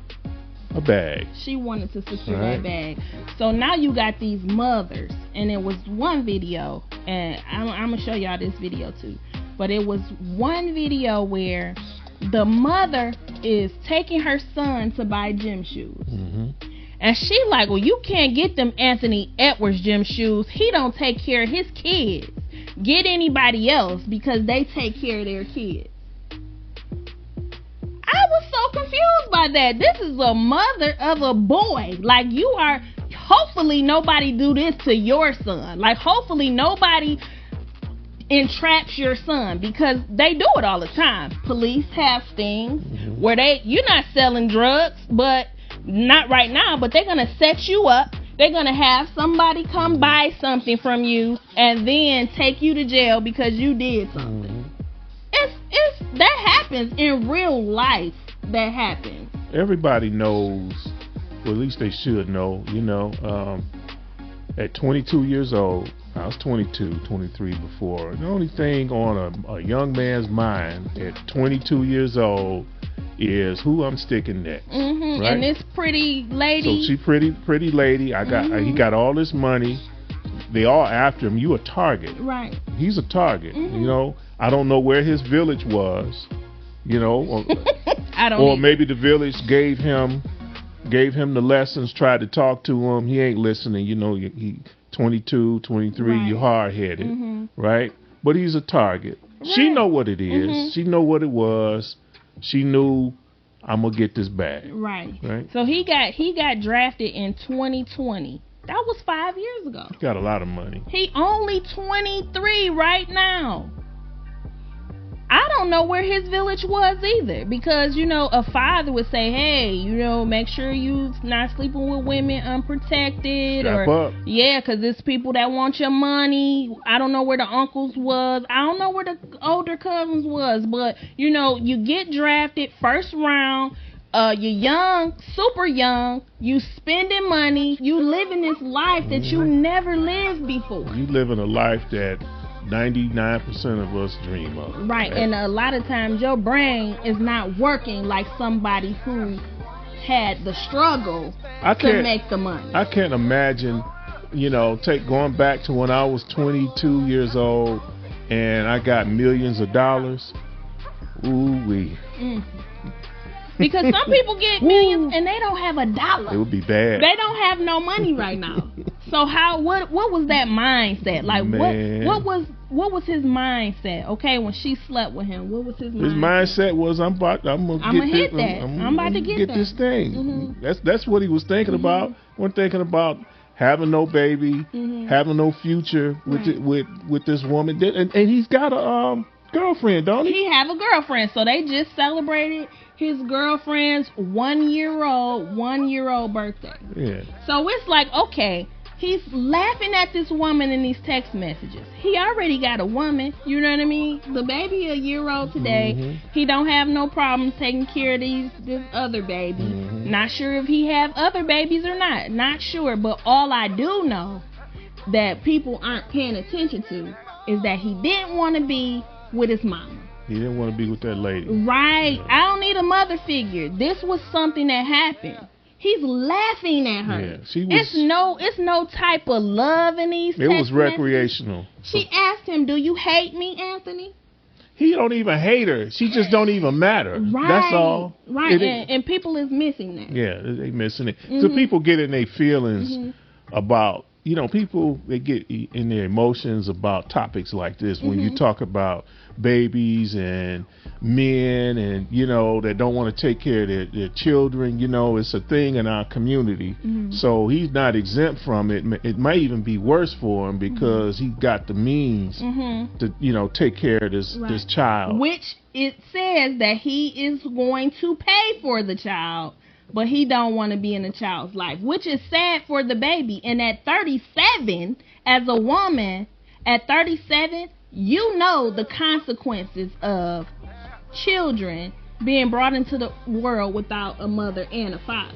[SPEAKER 2] a bag.
[SPEAKER 1] She wanted to secure that bag. So now you got these mothers, and it was one video, and I'm going to show y'all this video too. But it was one video where the mother is taking her son to buy gym shoes. And she like, well, you can't get them Anthony Edwards gym shoes. He don't take care of his kids. Get anybody else because they take care of their kids. I was so confused by that. This is a mother of a boy. Like, you are, hopefully nobody do this to your son. Like, hopefully nobody entraps your son, because they do it all the time. Police have stings where you're not selling drugs, but not right now, but they're gonna set you up. They're gonna have somebody come buy something from you and then take you to jail because you did something. It's that happens in real life. That happens. Everybody
[SPEAKER 2] knows, or at least they should know, at 22 years old, I was 22, 23 before. The only thing on a young man's mind at 22 years old is who I'm sticking next. Right?
[SPEAKER 1] And this pretty lady.
[SPEAKER 2] So she pretty lady. He got all this money. They all after him. You a target.
[SPEAKER 1] Right.
[SPEAKER 2] He's a target. I don't know where his village was. Or, or maybe the village gave him the lessons, tried to talk to him. He ain't listening. He 22, 23, you're hard-headed, right? But he's a target. Right. She know what it is. She know what it was. She knew, I'm going to get this bag.
[SPEAKER 1] Right. So he got drafted in 2020. That was 5 years ago.
[SPEAKER 2] He got a lot of money.
[SPEAKER 1] He only 23 right now. I don't know where his village was either, because a father would say, hey, make sure you not sleeping with women unprotected.
[SPEAKER 2] Strap up.
[SPEAKER 1] Yeah, because it's people that want your money. I don't know where the uncles was. I don't know where the older cousins was, but you get drafted first round. You're young, super young. You spending money. You living this life that you never lived before.
[SPEAKER 2] You living a life that 99% of us dream of.
[SPEAKER 1] Right, and a lot of times your brain is not working like somebody who had the struggle to make the money.
[SPEAKER 2] I can't imagine, going back to when I was 22 years old and I got millions of dollars. Ooh-wee.
[SPEAKER 1] Because some people get millions and they don't have a dollar.
[SPEAKER 2] It would be bad.
[SPEAKER 1] They don't have no money right now. So what was that mindset? Like, what was his mindset? Okay, when she slept with him, what was his mindset?
[SPEAKER 2] His mindset was, I'm about to
[SPEAKER 1] get
[SPEAKER 2] this thing. That's what he was thinking about. Wasn't thinking about having no baby, having no future with this woman. And he's got a girlfriend, don't he?
[SPEAKER 1] He have a girlfriend. So they just celebrated his girlfriend's 1 year old birthday.
[SPEAKER 2] Yeah.
[SPEAKER 1] So it's like, okay, he's laughing at this woman in these text messages. He already got a woman, you know what I mean? The baby a year old today. He don't have no problem taking care of this other baby. Not sure if he have other babies or not. Not sure. But all I do know that people aren't paying attention to is that he didn't want to be with his mama.
[SPEAKER 2] He didn't want to be with that lady.
[SPEAKER 1] Right. Yeah. I don't need a mother figure. This was something that happened. He's laughing at her.
[SPEAKER 2] Yeah, she was,
[SPEAKER 1] it's no type of love in these text
[SPEAKER 2] was recreational.
[SPEAKER 1] She asked him, "Do you hate me, Anthony?"
[SPEAKER 2] He don't even hate her. She just don't even matter. Right. That's all.
[SPEAKER 1] Right. And people is missing that.
[SPEAKER 2] Yeah, they missing it. So people get in their feelings about, people, they get in their emotions about topics like this. When you talk about babies and men and, that don't want to take care of their children, it's a thing in our community. So he's not exempt from it. It might even be worse for him because he got the means to, take care of this child.
[SPEAKER 1] Which it says that he is going to pay for the child, but he don't want to be in the child's life, which is sad for the baby. And at 37, as a woman, at 37, the consequences of children being brought into the world without a mother and a father.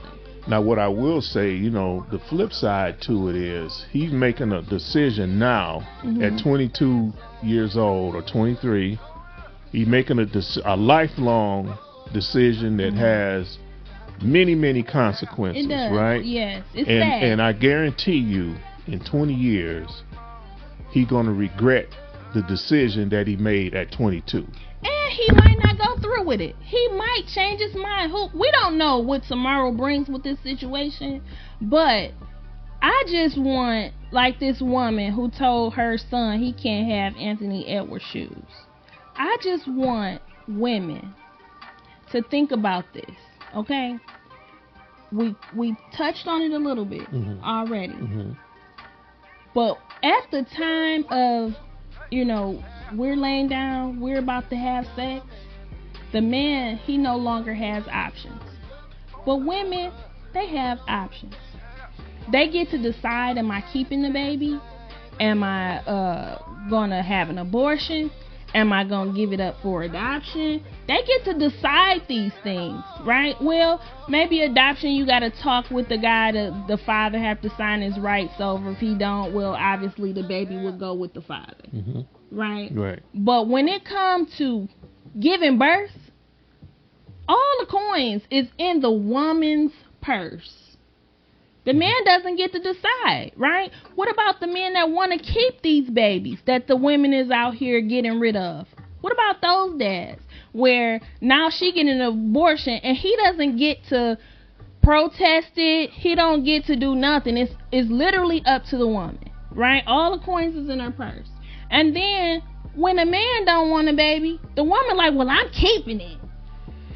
[SPEAKER 2] Now, what I will say, the flip side to it is he's making a decision now at 22 years old or 23. He's making a lifelong decision that has many, many consequences,
[SPEAKER 1] it does.
[SPEAKER 2] Right?
[SPEAKER 1] Yes, it's sad.
[SPEAKER 2] And I guarantee you, in 20 years, he's going to regret the decision that he made at 22.
[SPEAKER 1] And he might not go through with it. He might change his mind. We don't know what tomorrow brings with this situation, but I just want, like this woman who told her son he can't have Anthony Edwards shoes. I just want women to think about this, okay? We touched on it a little bit already. But at the time of, we're laying down, we're about to have sex, the man, he no longer has options. But women, they have options. They get to decide, am I keeping the baby? Am I going to have an abortion? Am I going to give it up for adoption? They get to decide these things, right? Well, maybe adoption, you got to talk with the guy. The father have to sign his rights over. If he don't, well, obviously the baby will go with the father, right?
[SPEAKER 2] Right.
[SPEAKER 1] But when it comes to giving birth, all the coins is in the woman's purse. The man doesn't get to decide, right? What about the men that want to keep these babies that the women is out here getting rid of? What about those dads where now she getting an abortion and he doesn't get to protest it? He don't get to do nothing. It's literally up to the woman, right? All the coins is in her purse. And then when a man don't want a baby, the woman like, well, I'm keeping it.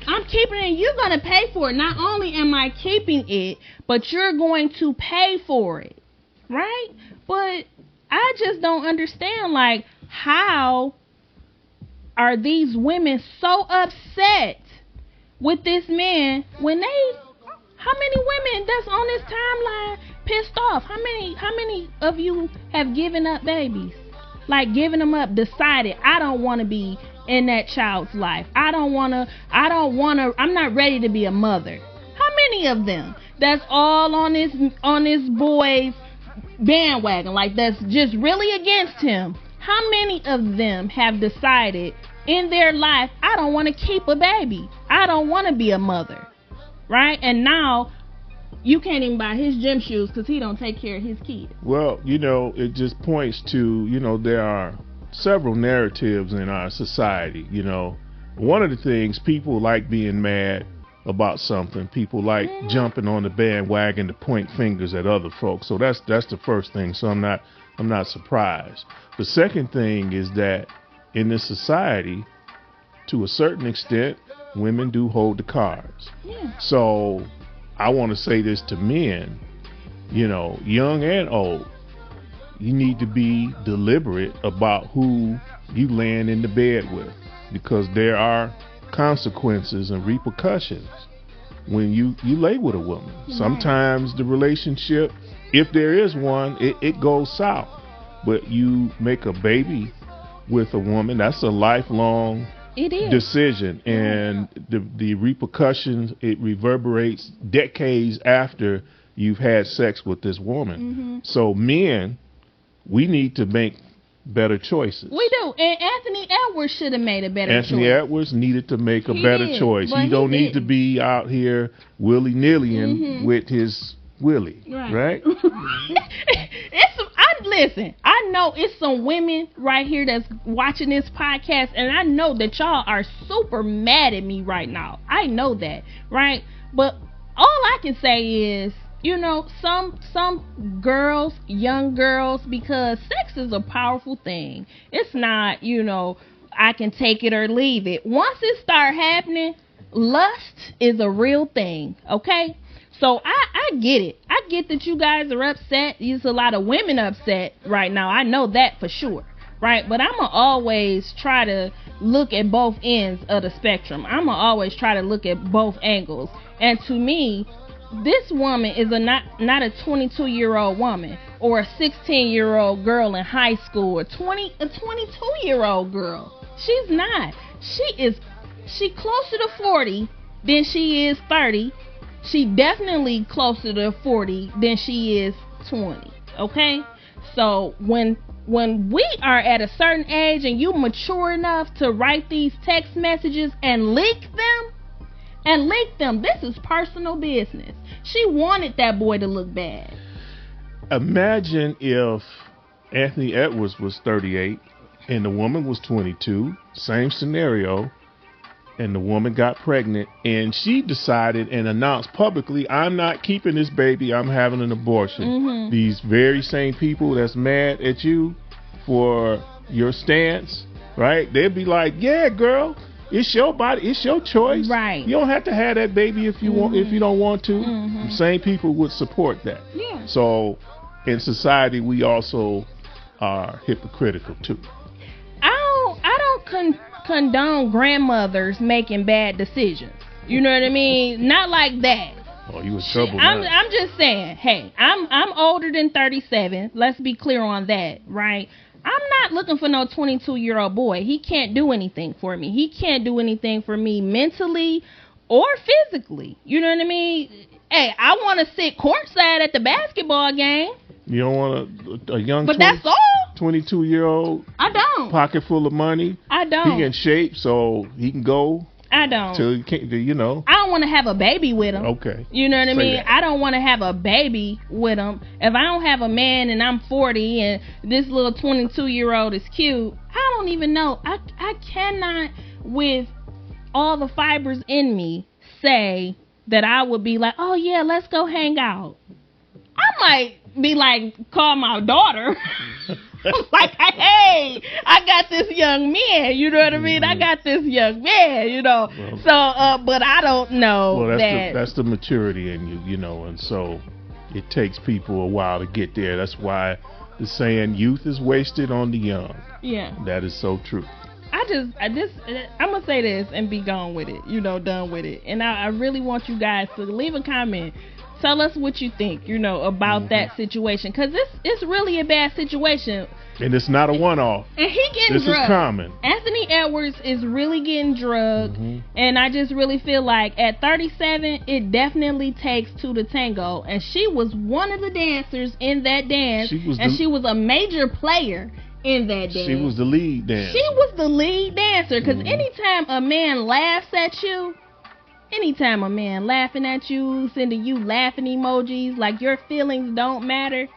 [SPEAKER 1] I'm keeping it. You're going to pay for it. Not only am I keeping it, but you're going to pay for it. Right? But I just don't understand, like, how are these women so upset with this man when how many women that's on this timeline pissed off? How many of you have given up babies? Like, giving them up, decided, I don't want to be in that child's life. I'm not ready to be a mother. How many of them that's all on this boy's bandwagon, like that's just really against him? How many of them have decided in their life, I don't want to keep a baby. I don't want to be a mother. Right? And now you can't even buy his gym shoes because he don't take care of his kids.
[SPEAKER 2] Well, it just points to, there are several narratives in our society. One of the things, people like being mad about something. People like jumping on the bandwagon to point fingers at other folks. So that's the first thing. So I'm not surprised. The second thing is that in this society, to a certain extent, women do hold the cards.
[SPEAKER 1] Yeah.
[SPEAKER 2] So I want to say this to men, young and old. You need to be deliberate about who you land in the bed with, because there are consequences and repercussions when you lay with a woman. Right. Sometimes the relationship, if there is one, it goes south. But you make a baby with a woman, that's a lifelong decision, and the repercussions, it reverberates decades after you've had sex with this woman. So men, we need to make better choices.
[SPEAKER 1] We do, and Anthony Edwards should have made a better choice.
[SPEAKER 2] Anthony Edwards needed to make a better choice. He don't need to be out here willy-nilly with his willy, right?
[SPEAKER 1] Listen, I know it's some women right here that's watching this podcast, and I know that y'all are super mad at me right now. I know that, right? But all I can say is, you know, some girls, young girls, because sex is a powerful thing. It's not, you know, I can take it or leave it. Once it start happening, lust is a real thing, okay? So I get it. I get that you guys are upset. There's a lot of women upset right now. I know that for sure, right? But I'm going to always try to look at both ends of the spectrum. I'm going to always try to look at both angles. And to me, this woman is not a 22-year-old woman or a 16-year-old girl in high school or a 22-year-old girl. She's not. She closer to 40 than she is 30. She definitely closer to 40 than she is 20. Okay? So when we are at a certain age and you mature enough to write these text messages and leak them, this is personal business. She wanted that boy to look bad.
[SPEAKER 2] Imagine if Anthony Edwards was 38 and the woman was 22, same scenario, and the woman got pregnant and she decided and announced publicly, I'm not keeping this baby, I'm having an abortion. These very same people that's mad at you for your stance, right? They'd be like, yeah, girl, it's your body, it's your choice.
[SPEAKER 1] Right.
[SPEAKER 2] You don't have to have that baby if you want, if you don't want to. The same people would support that.
[SPEAKER 1] Yeah.
[SPEAKER 2] So in society, we also are hypocritical too.
[SPEAKER 1] I don't condone grandmothers making bad decisions. You know what I mean? Not like that.
[SPEAKER 2] Oh, you in trouble.
[SPEAKER 1] I'm just saying, hey, I'm older than 37. Let's be clear on that, right? I'm not looking for no 22-year-old boy. He can't do anything for me. He can't do anything for me mentally or physically. You know what I mean? Hey, I want to sit courtside at the basketball game.
[SPEAKER 2] You don't want a young
[SPEAKER 1] but that's all.
[SPEAKER 2] 22-year-old
[SPEAKER 1] I don't.
[SPEAKER 2] pocket full of money.
[SPEAKER 1] I don't.
[SPEAKER 2] He in shape so he can go.
[SPEAKER 1] I don't.
[SPEAKER 2] Till he can't, you know.
[SPEAKER 1] I don't want to have a baby with him.
[SPEAKER 2] Okay.
[SPEAKER 1] You know what I mean?
[SPEAKER 2] That.
[SPEAKER 1] I don't want to have a baby with him. If I don't have a man and I'm 40 and this little 22-year-old is cute, I don't even know. I cannot, with all the fibers in me, say that I would be like, oh yeah, let's go hang out. I might be like, call my daughter. Like, hey, I got this young man, you know what I mean? I got this young man, you know. Well, so, but I don't know.
[SPEAKER 2] Well, that's the maturity in you, you know, and so it takes people a while to get there. That's why the saying, youth is wasted on the young.
[SPEAKER 1] Yeah.
[SPEAKER 2] That is so true.
[SPEAKER 1] I'm going to say this and be gone with it, you know, done with it. And I really want you guys to leave a comment. Tell us what you think, you know, about that situation. Because it's really a bad situation.
[SPEAKER 2] And it's not a one-off.
[SPEAKER 1] And he getting drugged.
[SPEAKER 2] This is common.
[SPEAKER 1] Anthony Edwards is really getting drugged. And I just really feel like at 37, it definitely takes two to tango. And she was one of the dancers in that dance. She was a major player in that dance.
[SPEAKER 2] She was the lead dancer.
[SPEAKER 1] She was the lead dancer. Because anytime a man laughs at you, anytime a man laughing at you, sending you laughing emojis like your feelings don't matter,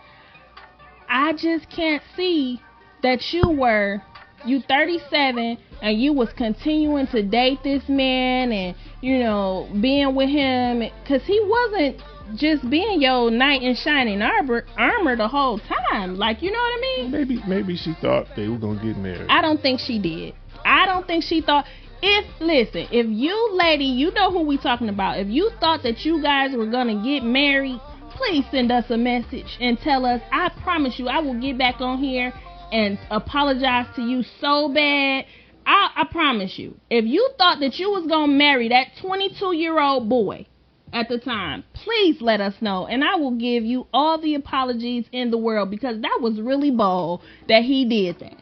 [SPEAKER 1] I just can't see that you 37 and you was continuing to date this man and, you know, being with him, because he wasn't just being your knight in shining armor the whole time. Like, you know what I mean?
[SPEAKER 2] Maybe she thought they were going to get married.
[SPEAKER 1] I don't think she did. I don't think she thought... If you lady, you know who we talking about. If you thought that you guys were going to get married, please send us a message and tell us. I promise you, I will get back on here and apologize to you so bad. I promise you. If you thought that you was going to marry that 22-year-old boy at the time, please let us know. And I will give you all the apologies in the world, because that was really bold that he did that.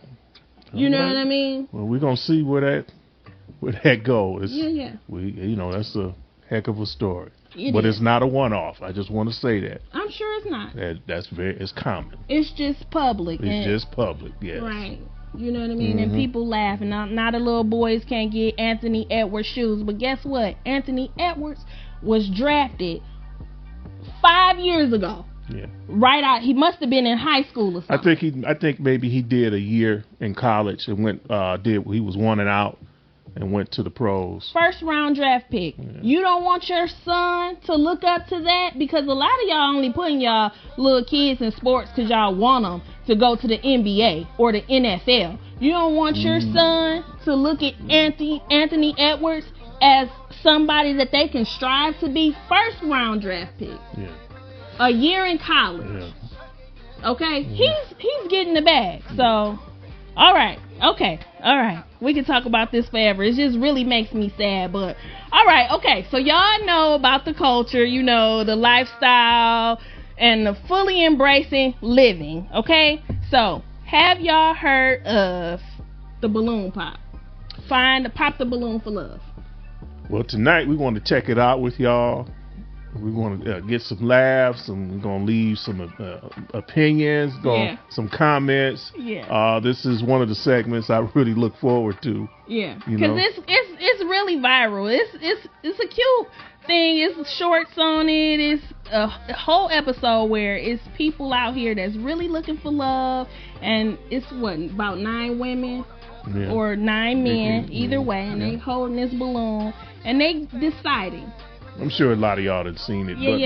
[SPEAKER 1] You know what I mean?
[SPEAKER 2] Well, we're going to see where where that goes.
[SPEAKER 1] Yeah.
[SPEAKER 2] That's a heck of a story.
[SPEAKER 1] But
[SPEAKER 2] it's not a one-off. I just want to say that.
[SPEAKER 1] I'm sure it's not.
[SPEAKER 2] It's common.
[SPEAKER 1] It's just public.
[SPEAKER 2] It's just public, yes.
[SPEAKER 1] Right. You know what I mean? And people laughing. Now the little boys can't get Anthony Edwards shoes. But guess what? Anthony Edwards was drafted 5 years ago.
[SPEAKER 2] Yeah.
[SPEAKER 1] Right out. He must have been in high school or something.
[SPEAKER 2] I think maybe he did a year in college and he was 1 and out and went to the pros.
[SPEAKER 1] First round draft pick. Yeah. You don't want your son to look up to that? Because a lot of y'all only putting y'all little kids in sports because y'all want them to go to the NBA or the NFL. You don't want your son to look at Anthony Edwards as somebody that they can strive to be. First round draft pick.
[SPEAKER 2] Yeah.
[SPEAKER 1] A year in college. Yeah. Okay? He's getting the bag. So, all right. Okay. All right. We can talk about this forever. It just really makes me sad. But, all right. Okay. So, y'all know about the culture, the lifestyle, and the fully embracing living. Okay? So, have y'all heard of the balloon pop? Pop the balloon for love.
[SPEAKER 2] Well, tonight we want to check it out with y'all. We want to get some laughs, and we're going to leave some opinions, some comments.
[SPEAKER 1] Yeah.
[SPEAKER 2] This is one of the segments I really look forward to.
[SPEAKER 1] Yeah. Because it's really viral. It's a cute thing. It's shorts on it. It's a whole episode where it's people out here that's really looking for love, and it's about 9 women or 9 men, either way, and they holding this balloon, and they deciding.
[SPEAKER 2] I'm sure a lot of y'all have seen it, but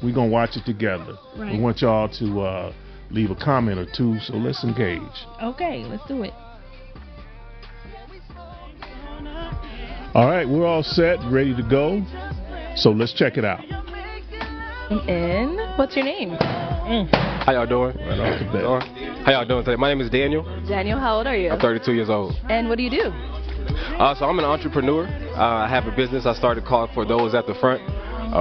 [SPEAKER 2] we're going to watch it together.
[SPEAKER 1] Right.
[SPEAKER 2] We want y'all to leave a comment or two, so let's engage.
[SPEAKER 1] Okay, let's do it.
[SPEAKER 2] All right, we're all set, ready to go, so let's check it out.
[SPEAKER 6] And what's your name?
[SPEAKER 7] How y'all doing?
[SPEAKER 2] Right off the bat.
[SPEAKER 7] How y'all doing today? My name is Daniel.
[SPEAKER 6] Daniel, how old are you?
[SPEAKER 7] I'm 32 years old.
[SPEAKER 6] And what do you do?
[SPEAKER 7] So I'm an entrepreneur. I have a business I started called For Those at the Front.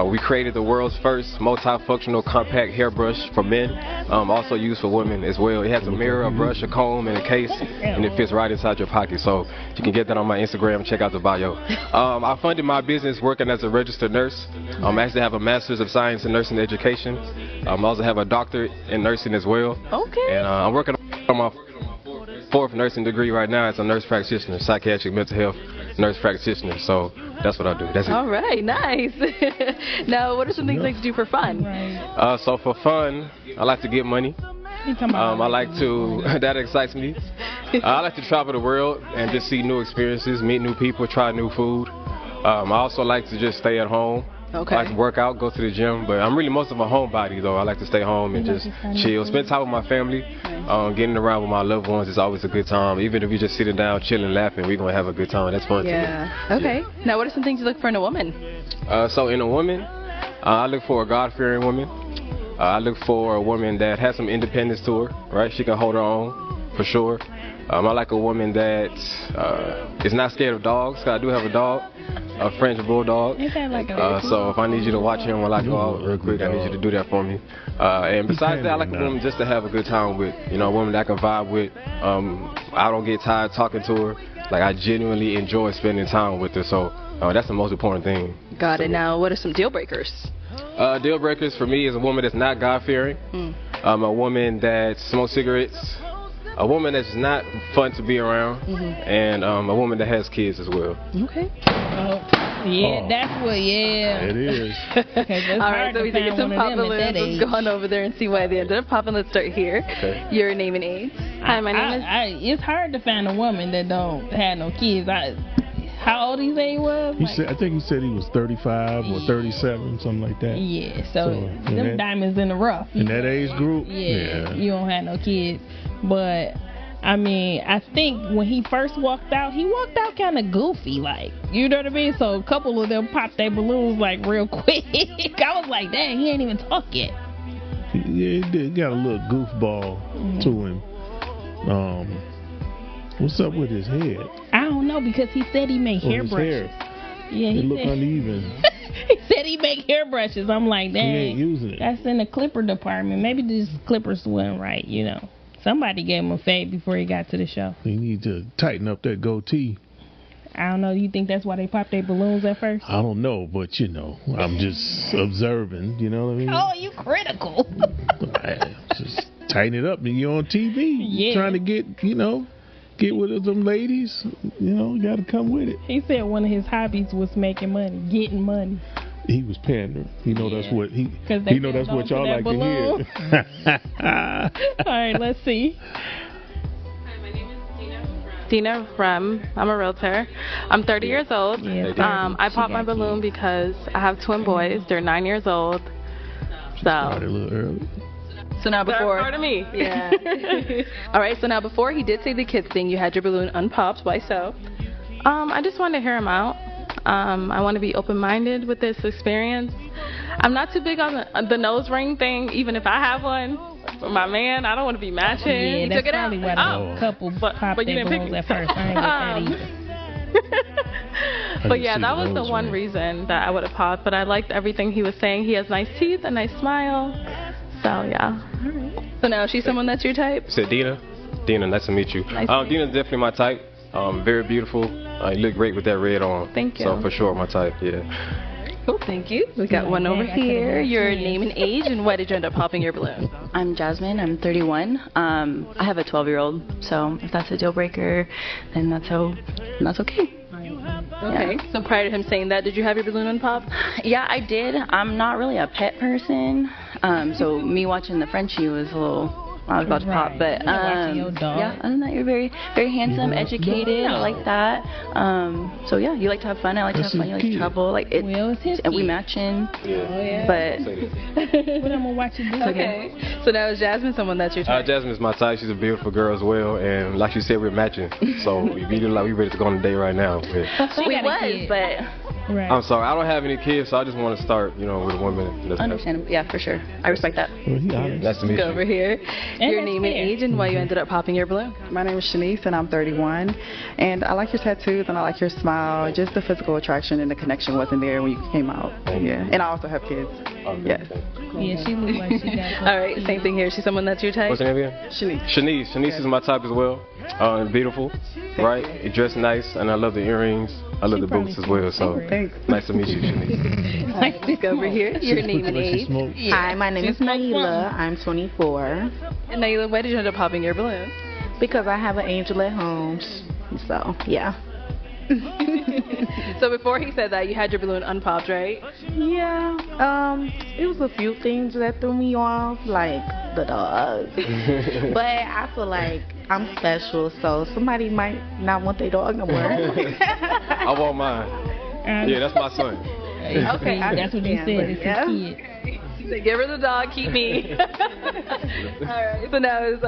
[SPEAKER 7] We created the world's first multifunctional compact hairbrush for men, also used for women as well. It has a mirror, a brush, a comb, and a case, and it fits right inside your pocket. So you can get that on my Instagram. Check out the bio. I funded my business working as a registered nurse. I actually have a master's of science in nursing education. I also have a doctorate in nursing as well.
[SPEAKER 6] Okay.
[SPEAKER 7] And I'm working on my 4th nursing degree right now as a nurse practitioner, psychiatric mental health nurse practitioner. So that's what I do. That's it.
[SPEAKER 6] All right, nice. Now, what are some things like to do for fun?
[SPEAKER 7] So for fun, I like to get money. I like to, that excites me. I like to travel the world and just see new experiences, meet new people, try new food. I also like to just stay at home.
[SPEAKER 6] Okay.
[SPEAKER 7] I like to work out, go to the gym, but I'm really most of a homebody though. I like to stay home and just chill, spend time with my family. Getting around with my loved ones is always a good time. Even if you're just sitting down, chilling, laughing, we're going to have a good time. That's fun.
[SPEAKER 6] Yeah. Okay. Now, what are some things you look for in a woman?
[SPEAKER 7] So in a woman, I look for a God-fearing woman. I look for a woman that has some independence to her, right? She can hold her own, for sure. I like a woman that is not scared of dogs, because I do have a dog, a French bulldog. So if I need you to watch him while I go out real quick, I need you to do that for me. And besides that, I like a woman just to have a good time with, a woman that I can vibe with. I don't get tired talking to her. Like, I genuinely enjoy spending time with her, so that's the most important thing.
[SPEAKER 6] Got it. Now, what are some deal breakers?
[SPEAKER 7] Deal breakers for me is a woman that's not God-fearing, a woman that smokes cigarettes, a woman that's not fun to be around, and a woman that has kids as well.
[SPEAKER 6] Okay.
[SPEAKER 1] That's what,
[SPEAKER 2] It is.
[SPEAKER 6] All right, so we can get some Poppin. Let's go on over there and see why they ended up Poppin. Let's start here.
[SPEAKER 7] Okay.
[SPEAKER 6] Your name and age.
[SPEAKER 5] Hi, my name is...
[SPEAKER 1] It's hard to find a woman that don't have no kids. How old he say he was?
[SPEAKER 2] I think he said he was 35 or 37, something like that.
[SPEAKER 1] Yeah, so them diamonds in the rough.
[SPEAKER 2] In that age group?
[SPEAKER 1] Yeah, you don't have no kids. But, I mean, I think when he first walked out kind of goofy, like, you know what I mean? So a couple of them popped their balloons, like, real quick. I was like, dang, he ain't even talk yet.
[SPEAKER 2] He got a little goofball to him. What's up with his head?
[SPEAKER 1] I don't know, because he said he made hairbrushes. Yeah,
[SPEAKER 2] he look uneven.
[SPEAKER 1] He said he make hairbrushes. I'm like, dang,
[SPEAKER 2] he ain't using it.
[SPEAKER 1] That's in the clipper department. Maybe these clippers weren't right, Somebody gave him a fade before he got to the show.
[SPEAKER 2] He need to tighten up that goatee.
[SPEAKER 1] I don't know. You think that's why they pop their balloons at first?
[SPEAKER 2] I don't know, but you know, I'm just observing. You know what I mean?
[SPEAKER 1] Oh, you critical.
[SPEAKER 2] Just tighten it up. And you're on TV.
[SPEAKER 1] Yeah.
[SPEAKER 2] Trying to get with them ladies. You know, you got to come with it.
[SPEAKER 1] He said one of his hobbies was making money, getting money.
[SPEAKER 2] He was pandering. He know that's what he know that's what y'all like
[SPEAKER 1] balloon.
[SPEAKER 2] to hear.
[SPEAKER 1] All right, let's see.
[SPEAKER 6] Dina from, I'm a realtor. I'm 30 years old.
[SPEAKER 1] Yeah,
[SPEAKER 6] I popped my balloon because I have twin boys. They're 9 years old. So
[SPEAKER 2] Started a little early.
[SPEAKER 6] So now before, part of me. Yeah. All right. So now before he did say the kids thing, you had your balloon unpopped. Why so? I just wanted to hear him out. I want to be open-minded with this experience. I'm not too big on the nose ring thing, even if I have one. For my man, I don't want to be matching.
[SPEAKER 1] Yeah,
[SPEAKER 6] he
[SPEAKER 1] that's
[SPEAKER 6] took it
[SPEAKER 1] probably
[SPEAKER 6] out.
[SPEAKER 1] why the couple popped their balloons at first. I ain't with that either.
[SPEAKER 6] But yeah, that was the one reason that I would have popped. But I liked everything he was saying. He has nice teeth, a nice smile. So yeah. All right. So now, is she someone that's your type?
[SPEAKER 7] Said Dina. Dina, nice to meet you. Dina's definitely my type. Very beautiful. You look great with that red on.
[SPEAKER 6] Thank you.
[SPEAKER 7] So for sure, my type. Yeah.
[SPEAKER 6] Cool, thank you. We got one over here. Your name and age, and why did you end up popping your balloon?
[SPEAKER 8] I'm Jasmine. I'm 31. I have a 12-year-old, so if that's a deal breaker, then that's okay.
[SPEAKER 6] Okay. Yeah. So prior to him saying that, did you have your balloon unpopped?
[SPEAKER 8] Yeah, I did. I'm not really a pet person, so me watching the Frenchie was a little. I was about to pop, but yeah, other than that, you're very, very handsome, educated. I like that. So yeah, you like to have fun. I like to have fun. You like to travel. Like it, and we matching.
[SPEAKER 7] Yeah.
[SPEAKER 8] But
[SPEAKER 1] I'm gonna watch you do.
[SPEAKER 6] Okay. So now is Jasmine someone that's your type?
[SPEAKER 7] Jasmine's my type. She's a beautiful girl as well, and like you said, we're matching. So we ready to go on a date right now.
[SPEAKER 8] We was, but.
[SPEAKER 1] Right.
[SPEAKER 7] I'm sorry, I don't have any kids, so I just want to start, with a woman.
[SPEAKER 8] Understandable. Yeah, for sure. I respect that.
[SPEAKER 7] Nice to meet you.
[SPEAKER 6] Go over here. Your name and age and why you ended up popping your balloon.
[SPEAKER 9] My name is Shanice and I'm 31. And I like your tattoos and I like your smile. Just the physical attraction and the connection wasn't there when you came out. Yeah. And I also have kids. Yes.
[SPEAKER 1] Yeah, she looks like she got.
[SPEAKER 6] All right, same thing here. She's someone that's your type.
[SPEAKER 7] What's her name again?
[SPEAKER 9] Shanice.
[SPEAKER 7] Shanice is my type as well. Beautiful, right? You dress nice, and I love the earrings. I love the boots as well. So nice to meet you, Shanice.
[SPEAKER 6] Let's go over here. Your name and age.
[SPEAKER 10] Hi, my name is Naila. I'm 24.
[SPEAKER 6] And Naila, why did you end up popping your balloon?
[SPEAKER 10] Because I have an angel at home. So yeah.
[SPEAKER 6] So before he said that, you had your balloon unpopped, right?
[SPEAKER 10] Yeah. It was a few things that threw me off, like the dog. But I feel like I'm special, so somebody might not want their dog no more.
[SPEAKER 7] I want mine. Yeah, that's my son.
[SPEAKER 1] Okay, that's what you said. It's his kid.
[SPEAKER 6] So give her the dog, keep me. Alright, so now is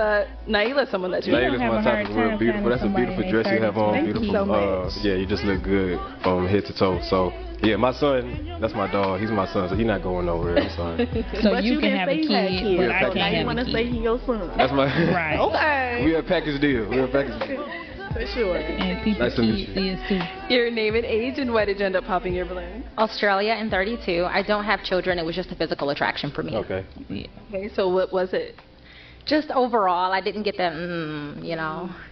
[SPEAKER 6] Naila someone that you
[SPEAKER 7] Naila's my type, is real beautiful. That's a beautiful dress you have on.
[SPEAKER 10] Thank you so much.
[SPEAKER 7] Yeah, you just look good from head to toe. So yeah, my son, that's my dog. He's my son, so he's not going nowhere. I'm sorry.
[SPEAKER 1] So you can have a kid, but I can't have a kid.
[SPEAKER 10] Now you want to say he's your son.
[SPEAKER 7] That's my
[SPEAKER 1] right.
[SPEAKER 10] Okay.
[SPEAKER 7] We're a package deal.
[SPEAKER 10] For sure.
[SPEAKER 1] And people's kids is too.
[SPEAKER 6] Your name and age, and why did you end up popping your balloon?
[SPEAKER 11] Australia and 32. I don't have children. It was just a physical attraction for me.
[SPEAKER 7] Okay.
[SPEAKER 1] Yeah.
[SPEAKER 6] Okay, so what was it?
[SPEAKER 11] Just overall, I didn't get that,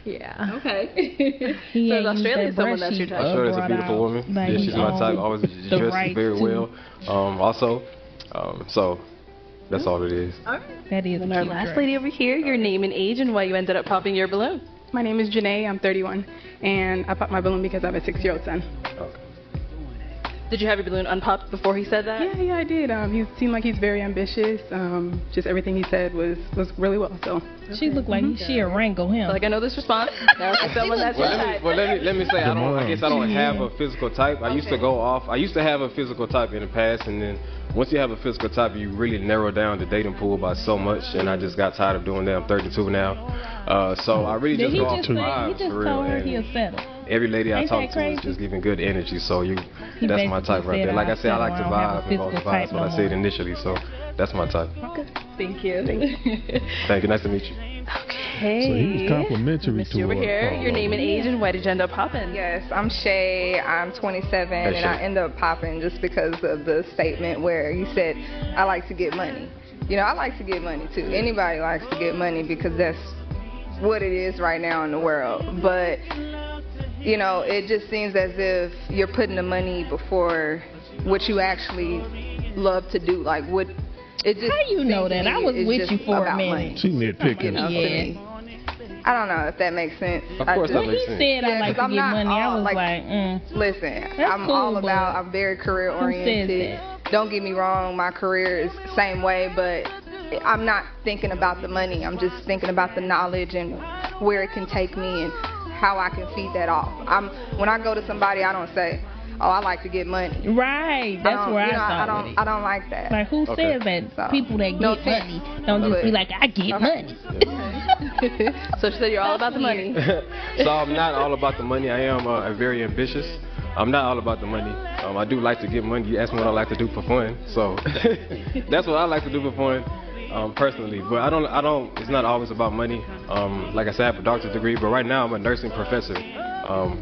[SPEAKER 11] Yeah.
[SPEAKER 6] Okay. So Australia is someone that's your type.
[SPEAKER 7] Australia's a beautiful woman.
[SPEAKER 1] Like
[SPEAKER 7] yeah, she's my type. Always dresses very well. So that's all it is.
[SPEAKER 6] All right.
[SPEAKER 1] That is.
[SPEAKER 6] And our last lady over here, your name and age, and why you ended up popping your balloon.
[SPEAKER 12] My name is Janae. I'm 31, and I popped my balloon because I have a 6-year-old son.
[SPEAKER 7] Okay.
[SPEAKER 6] Did you have your balloon unpopped before he said that?
[SPEAKER 12] Yeah, I did. He seemed like he's very ambitious. Just everything he said was really well. So
[SPEAKER 1] she looked like she'll wrangle him.
[SPEAKER 6] Like I know this response. That's someone that's your type.
[SPEAKER 7] Well, let me say I guess I don't have a physical type. I used to have a physical type in the past, and then once you have a physical type, you really narrow down the dating pool by so much, and I just got tired of doing that. I'm 32 now, so I really just go off the vibes.
[SPEAKER 1] He just told her he'll settle.
[SPEAKER 7] Every lady I talk to is just giving good energy, so that's my type right there. Like I said, I like to vibe and go to vibes when I said initially, so that's my type.
[SPEAKER 6] Okay. Thank you.
[SPEAKER 7] Thank you. Nice to meet you.
[SPEAKER 6] Okay.
[SPEAKER 2] So he was complimentary to
[SPEAKER 6] over here. Your name and age, and why did you end up popping?
[SPEAKER 13] Yes, I'm Shay. I'm 27, and I ended up popping just because of the statement where you said, I like to get money. I like to get money too. Anybody likes to get money because that's what it is right now in the world. But you know, it just seems as if you're putting the money before what you actually love to do. Like, what it just.
[SPEAKER 1] How you know that? I was with you for a minute.
[SPEAKER 13] Money.
[SPEAKER 2] She nitpicking.
[SPEAKER 1] Yeah.
[SPEAKER 13] I don't know if that makes sense.
[SPEAKER 7] Of course that
[SPEAKER 1] When
[SPEAKER 7] makes
[SPEAKER 1] he
[SPEAKER 7] sense.
[SPEAKER 1] said I like to get money, I was
[SPEAKER 13] Listen,
[SPEAKER 1] That's
[SPEAKER 13] I'm
[SPEAKER 1] cool,
[SPEAKER 13] all about,
[SPEAKER 1] but
[SPEAKER 13] I'm very career
[SPEAKER 1] who says
[SPEAKER 13] oriented.
[SPEAKER 1] that?
[SPEAKER 13] Don't get me wrong, my career is the same way, but I'm not thinking about the money. I'm just thinking about the knowledge and where it can take me and how I can feed that off. When I go to somebody, I don't say, oh, I like to get money.
[SPEAKER 1] Right, that's where I thought
[SPEAKER 13] I don't like that.
[SPEAKER 1] Like, who says that?
[SPEAKER 13] So,
[SPEAKER 1] People that get money don't just be like, I get money.
[SPEAKER 6] So she said you're all about the money.
[SPEAKER 7] So I'm not all about the money. I am very ambitious. I'm not all about the money. I do like to get money. You asked me what I like to do for fun, so that's what I like to do for fun, personally. But I don't. It's not always about money. Like I said, I have a doctorate degree, but right now I'm a nursing professor.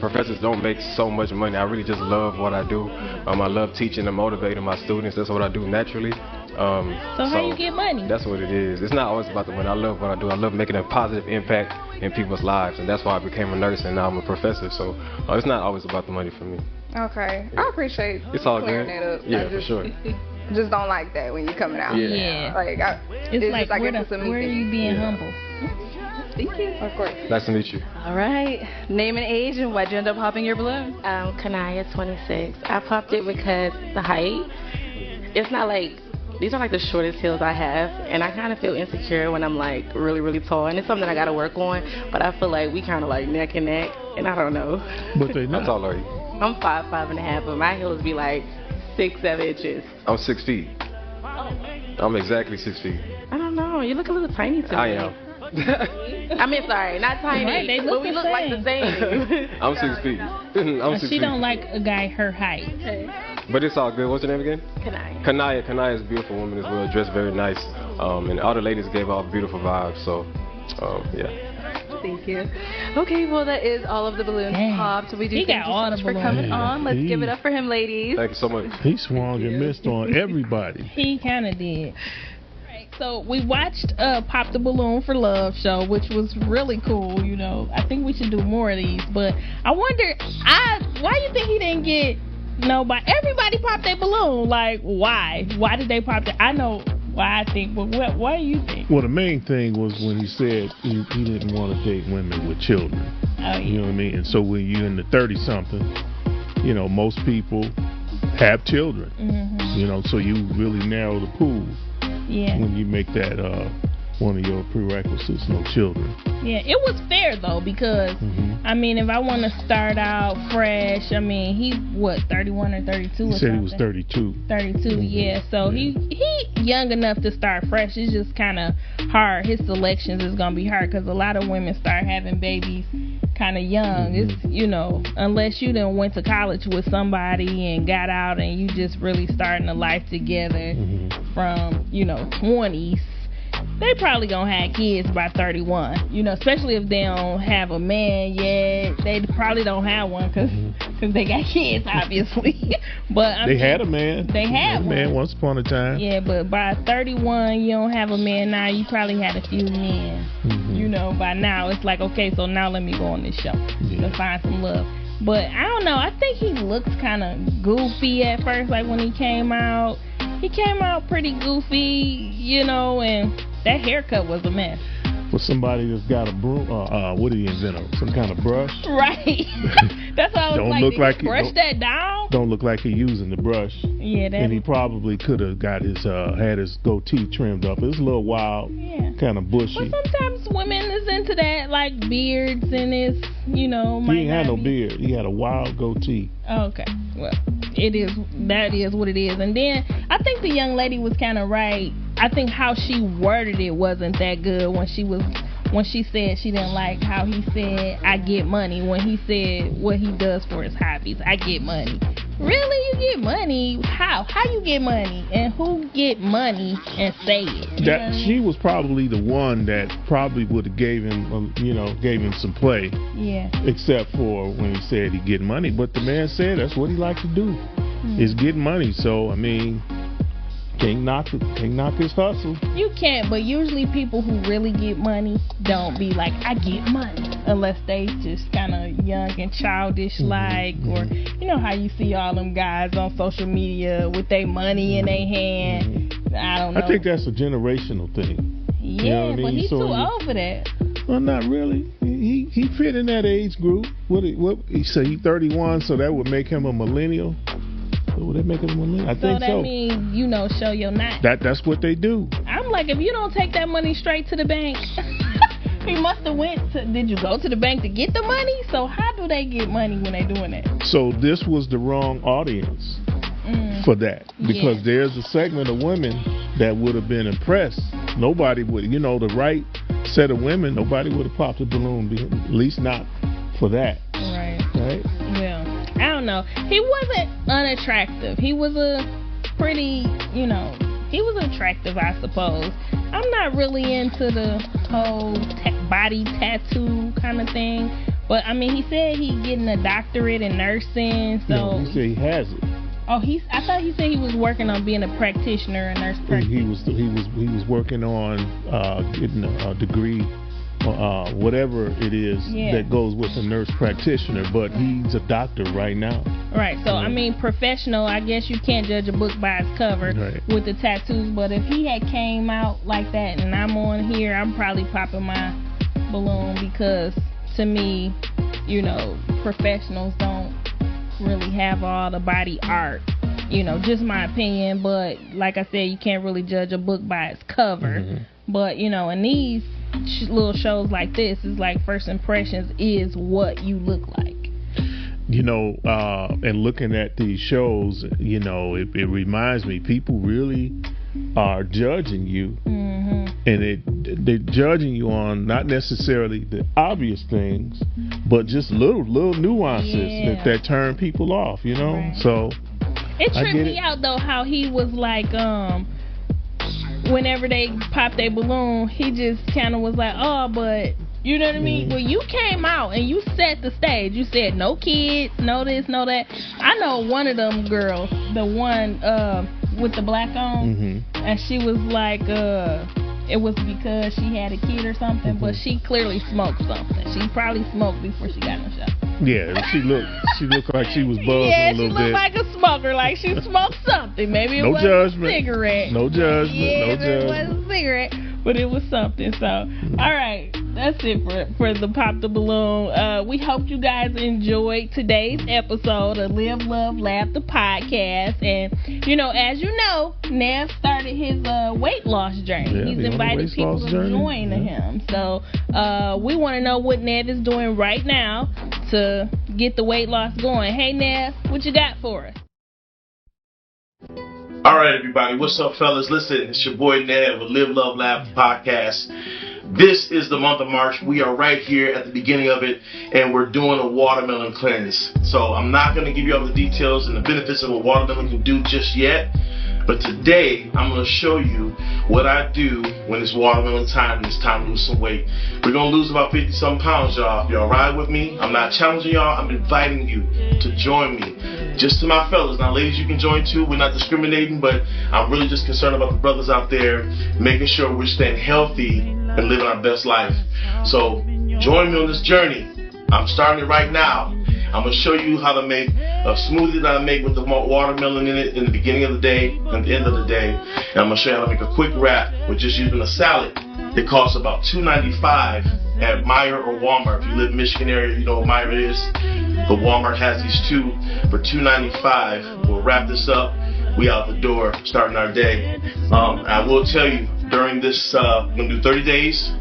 [SPEAKER 7] Professors don't make so much money. I really just love what I do. I love teaching and motivating my students. That's what I do naturally.
[SPEAKER 1] So how you get money?
[SPEAKER 7] That's what it is. It's not always about the money. I love what I do. I love making a positive impact in people's lives, and that's why I became a nurse and now I'm a professor. So it's not always about the money for me.
[SPEAKER 13] Okay, I appreciate
[SPEAKER 7] it's all
[SPEAKER 13] clearing
[SPEAKER 7] good.
[SPEAKER 13] that up.
[SPEAKER 7] Yeah, for sure.
[SPEAKER 13] Just don't like that when you're coming out.
[SPEAKER 1] Yeah.
[SPEAKER 13] Like,
[SPEAKER 1] it's like, where are you being humble?
[SPEAKER 13] Thank you. Of course.
[SPEAKER 7] Nice to meet you.
[SPEAKER 6] All right. Name and age, and why'd you end up popping your balloon?
[SPEAKER 14] Kanaya, 26. I popped it because the height. It's not like, these are like the shortest heels I have, and I kind of feel insecure when I'm like really, really tall, and it's something I got to work on, but I feel like we kind of like neck and neck, and I don't know.
[SPEAKER 2] But they not.
[SPEAKER 7] How tall are you?
[SPEAKER 14] I'm 5'5.5", but my heels be like 6-7 inches.
[SPEAKER 7] I'm 6 feet. I'm exactly 6 feet.
[SPEAKER 14] I don't know. You look a little tiny to me.
[SPEAKER 7] I am.
[SPEAKER 14] I mean, sorry, not tiny,
[SPEAKER 1] right, they look
[SPEAKER 14] but we look like the same.
[SPEAKER 7] I'm 6 feet. I'm 6 feet.
[SPEAKER 1] She don't like a guy her height.
[SPEAKER 7] But it's all good. What's your name again?
[SPEAKER 14] Kanaya.
[SPEAKER 7] Kanaya is a beautiful woman as well, dressed very nice. And all the ladies gave off beautiful vibes. So, yeah.
[SPEAKER 6] Thank you. Okay, well, that is all of the balloons popped. We do
[SPEAKER 1] He
[SPEAKER 6] thank
[SPEAKER 1] got
[SPEAKER 6] you so
[SPEAKER 1] all
[SPEAKER 6] much
[SPEAKER 1] the
[SPEAKER 6] for coming
[SPEAKER 1] balloons.
[SPEAKER 6] on. Let's give it up for him, ladies.
[SPEAKER 7] Thank you so much.
[SPEAKER 2] He swung and missed on everybody.
[SPEAKER 1] He kind of did. Right, so we watched Pop the Balloon for Love show, which was really cool. You know, I think we should do more of these. But I wonder, why you think he didn't get nobody? Everybody popped their balloon. Like, why? Why did they pop it? I know why I think, but why do you think?
[SPEAKER 2] Well, the main thing was when he said he didn't want to date women with children.
[SPEAKER 1] Oh, yeah.
[SPEAKER 2] You know what I mean? And so when you're in the 30-something, you know, most people have children.
[SPEAKER 1] Mm-hmm.
[SPEAKER 2] You know, so you really narrow the pool when you make that one of your prerequisites, no children.
[SPEAKER 1] Yeah, it was fair though, because I mean, if I want to start out fresh, I mean, he 31 or 32
[SPEAKER 2] He
[SPEAKER 1] or
[SPEAKER 2] said
[SPEAKER 1] something?
[SPEAKER 2] he was 32.
[SPEAKER 1] 32, yeah. So he young enough to start fresh. It's just kind of hard. His selections is gonna be hard because a lot of women start having babies kind of young. It's, you know, unless you done went to college with somebody and got out and you just really starting a life together from, you know, 20s. They probably gonna have kids by 31, you know, especially if they don't have a man yet. They probably don't have one because they got kids, obviously. But
[SPEAKER 2] they had a man.
[SPEAKER 1] They had
[SPEAKER 2] a man once upon a time.
[SPEAKER 1] Yeah, but by 31, you don't have a man now. You probably had a few men. You know, by now it's like, okay, so now let me go on this show to find some love. But I don't know. I think he looks kind of goofy at first. Like when he came out pretty goofy, you know, and that haircut was a mess.
[SPEAKER 2] For somebody that's got a broom, what did he invent? Some kind of brush?
[SPEAKER 1] Right. That's why I was like, brush that down?
[SPEAKER 2] Don't look like he's using the brush.
[SPEAKER 1] Yeah,
[SPEAKER 2] and he probably could have got had his goatee trimmed up. It's a little wild, kind of bushy.
[SPEAKER 1] But sometimes women is into that, like beards, and it's, you know,
[SPEAKER 2] he ain't had no beard. He had a wild goatee.
[SPEAKER 1] Okay, well, that is what it is. And then I think the young lady was kind of right. I think how she worded it wasn't that good when she said she didn't like how he said I get money, when he said what he does for his hobbies. I get money. Really? You get money? How you get money? And who get money and say it?
[SPEAKER 2] That she was probably the one that probably would have gave him some play.
[SPEAKER 1] Yeah.
[SPEAKER 2] Except for when he said he get money, but the man said that's what he liked to do, is get money. So I mean, can't knock his hustle.
[SPEAKER 1] You can't, but usually people who really get money don't be like, I get money, unless they just kind of young and childish like, or you know how you see all them guys on social media with their money in their hand. I don't know.
[SPEAKER 2] I think that's a generational thing.
[SPEAKER 1] Yeah,
[SPEAKER 2] you know what
[SPEAKER 1] but
[SPEAKER 2] I mean?
[SPEAKER 1] he's too old for that.
[SPEAKER 2] Well, not really. He fit in that age group. What he said, he's 31, so that would make him a millennial. So would that make him a millennial? I think so.
[SPEAKER 1] So that means, you know, show your knot.
[SPEAKER 2] That's what they do.
[SPEAKER 1] I'm like, if you don't take that money straight to the bank, he must have did you go to the bank to get the money? So how do they get money when they're doing that?
[SPEAKER 2] So this was the wrong audience for that. Because there's a segment of women that would have been impressed. Nobody would, you know, the right set of women, nobody would have popped a balloon, at least not for that. Right?
[SPEAKER 1] Well, I don't know. He wasn't unattractive. He was a pretty, you know, he was attractive, I suppose. I'm not really into the whole body tattoo kind of thing. But, I mean, he said he's getting a doctorate in nursing, so...
[SPEAKER 2] No, he said he has it.
[SPEAKER 1] Oh, I thought he said he was working on being a practitioner, a nurse practitioner.
[SPEAKER 2] He was working on getting a degree, whatever it is that goes with a nurse practitioner. But he's a doctor right now.
[SPEAKER 1] Right. So I mean, professional. I guess you can't judge a book by its cover with the tattoos. But if he had came out like that, and I'm on here, I'm probably popping my balloon because to me, you know, professionals don't really have all the body art, you know, just my opinion. But like I said, you can't really judge a book by its cover. But you know, in these little shows like this, it's like first impressions is what you look like.
[SPEAKER 2] You know, and looking at these shows, you know, it reminds me, people really are judging you, and they're judging you on not necessarily the obvious things, but just little nuances that turn people off, you know. So
[SPEAKER 1] it tripped me out though how he was like, whenever they popped their balloon, he just kind of was like, oh, but you know what I mean? Well, you came out and you set the stage. You said no kids, no this, no that. I know one of them girls, the one with the black on, and she was like, it was because she had a kid or something, but she clearly smoked something. She probably smoked before she got in the show.
[SPEAKER 2] Yeah, she looked like she was buzzing a little bit. Yeah, she looked like
[SPEAKER 1] a smoker, like she smoked something. Maybe it wasn't a cigarette.
[SPEAKER 2] No judgment.
[SPEAKER 1] It wasn't a cigarette, but it was something. So, all right, that's it for the Pop the Balloon. We hope you guys enjoyed today's episode of Live, Love, Laugh, the podcast. And, you know, as you know, Nev started his weight loss journey.
[SPEAKER 2] Yeah,
[SPEAKER 1] he's invited people to join him. So, we want to know what Nev is doing right now to get the weight loss going. Hey, Nev, what you got for us?
[SPEAKER 15] All right, everybody. What's up, fellas? Listen, it's your boy Ned with Live, Love, Laugh podcast. This is the month of March. We are right here at the beginning of it, and we're doing a watermelon cleanse. So I'm not going to give you all the details and the benefits of what watermelon can do just yet. But today, I'm going to show you what I do when it's watermelon time and it's time to lose some weight. We're going to lose about 50-some pounds, y'all. If y'all ride with me, I'm not challenging y'all. I'm inviting you to join me. Just to my fellas. Now, ladies, you can join too. We're not discriminating, but I'm really just concerned about the brothers out there, making sure we're staying healthy and living our best life. So, join me on this journey. I'm starting it right now. I'm going to show you how to make a smoothie that I make with the watermelon in it in the beginning of the day and the end of the day. And I'm going to show you how to make a quick wrap with just using a salad. It costs about $2.95 at Meijer or Walmart. If you live in the Michigan area, you know what Meijer is. The Walmart has these two for $2.95. We'll wrap this up. We out the door starting our day. I will tell you, during this, we're going to do 30 days.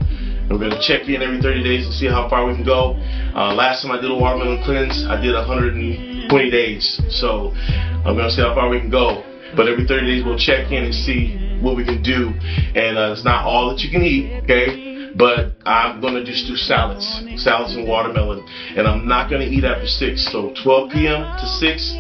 [SPEAKER 15] We're going to check in every 30 days to see how far we can go. Last time I did a watermelon cleanse, I did 120 days. So I'm going to see how far we can go. But every 30 days we'll check in and see what we can do. And it's not all that you can eat, okay? But I'm going to just do salads and watermelon. And I'm not going to eat after 6. So 12 p.m. to 6,